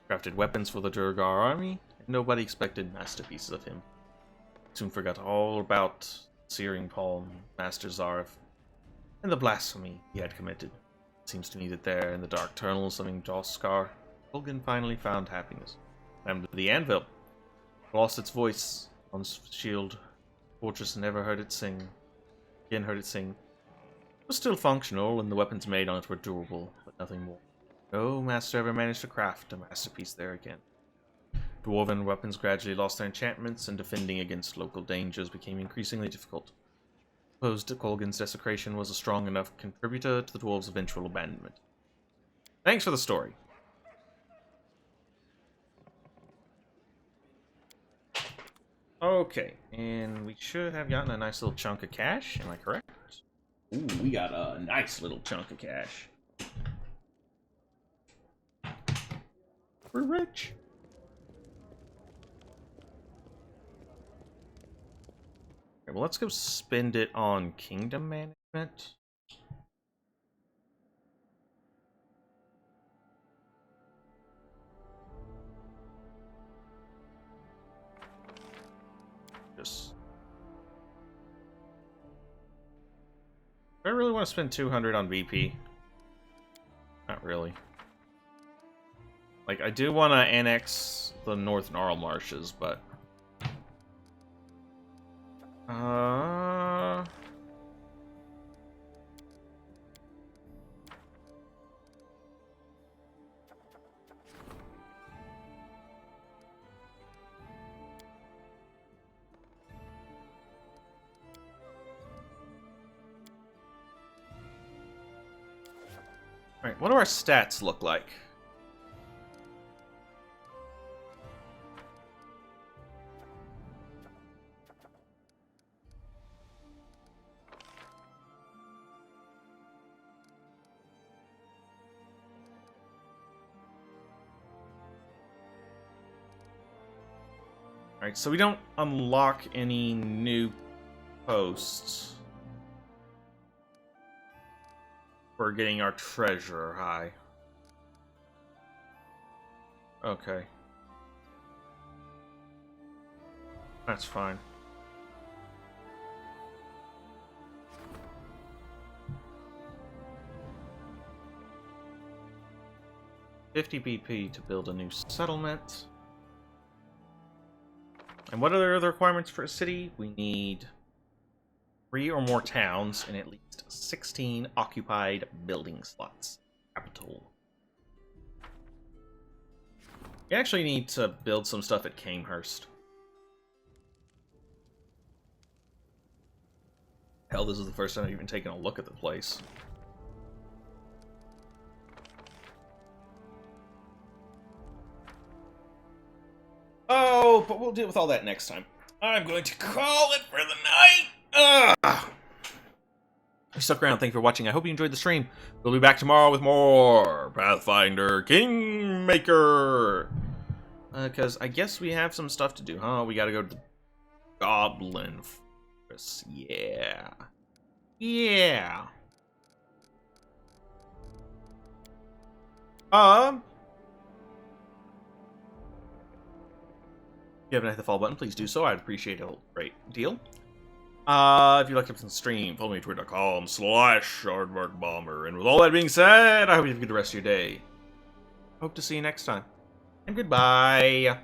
Crafted weapons for the Durgar army, and nobody expected masterpieces of him. Soon forgot all about Searing Palm, Master Zarv, and the blasphemy he had committed. It seems to me that there, in the dark tunnels of Doskar, Colgan finally found happiness. And the anvil lost its voice on Shield Fortress and never heard it sing. Again heard it sing. It was still functional, and the weapons made on it were durable, but nothing more. No master ever managed to craft a masterpiece there again. Dwarven weapons gradually lost their enchantments, and defending against local dangers became increasingly difficult. Opposed to Colgan's desecration was a strong enough contributor to the dwarves' eventual abandonment. Thanks for the story. Okay, and we should have gotten a nice little chunk of cash, am I correct? Ooh, we got a nice little chunk of cash. We're rich. Okay, well, let's go spend it on kingdom management. Just... do I really want to spend 200 on VP? Not really. Like, I do want to annex the North Gnarl Marshes, but... Alright, what do our stats look like? Alright, so we don't unlock any new posts. We're getting our treasure high. Okay. That's fine. $50 BP to build a new settlement. And what are the requirements for a city? We need 3 or more towns and at least 16 occupied building slots. Capital. We actually need to build some stuff at Camehurst. Hell, this is the first time I've even taken a look at the place. Oh, but we'll deal with all that next time. I'm going to call it for the night. Ugh. You stuck around. Thank you for watching. I hope you enjoyed the stream. We'll be back tomorrow with more Pathfinder Kingmaker. Because I guess we have some stuff to do, huh? We gotta go to the Goblin Tribes. Yeah. Yeah. If you haven't hit the follow button, please do so. I'd appreciate it a great deal. If you'd like to come to the stream, follow me at twitter.com/shardmarkbomber. And with all that being said, I hope you have a good rest of your day. Hope to see you next time. And goodbye.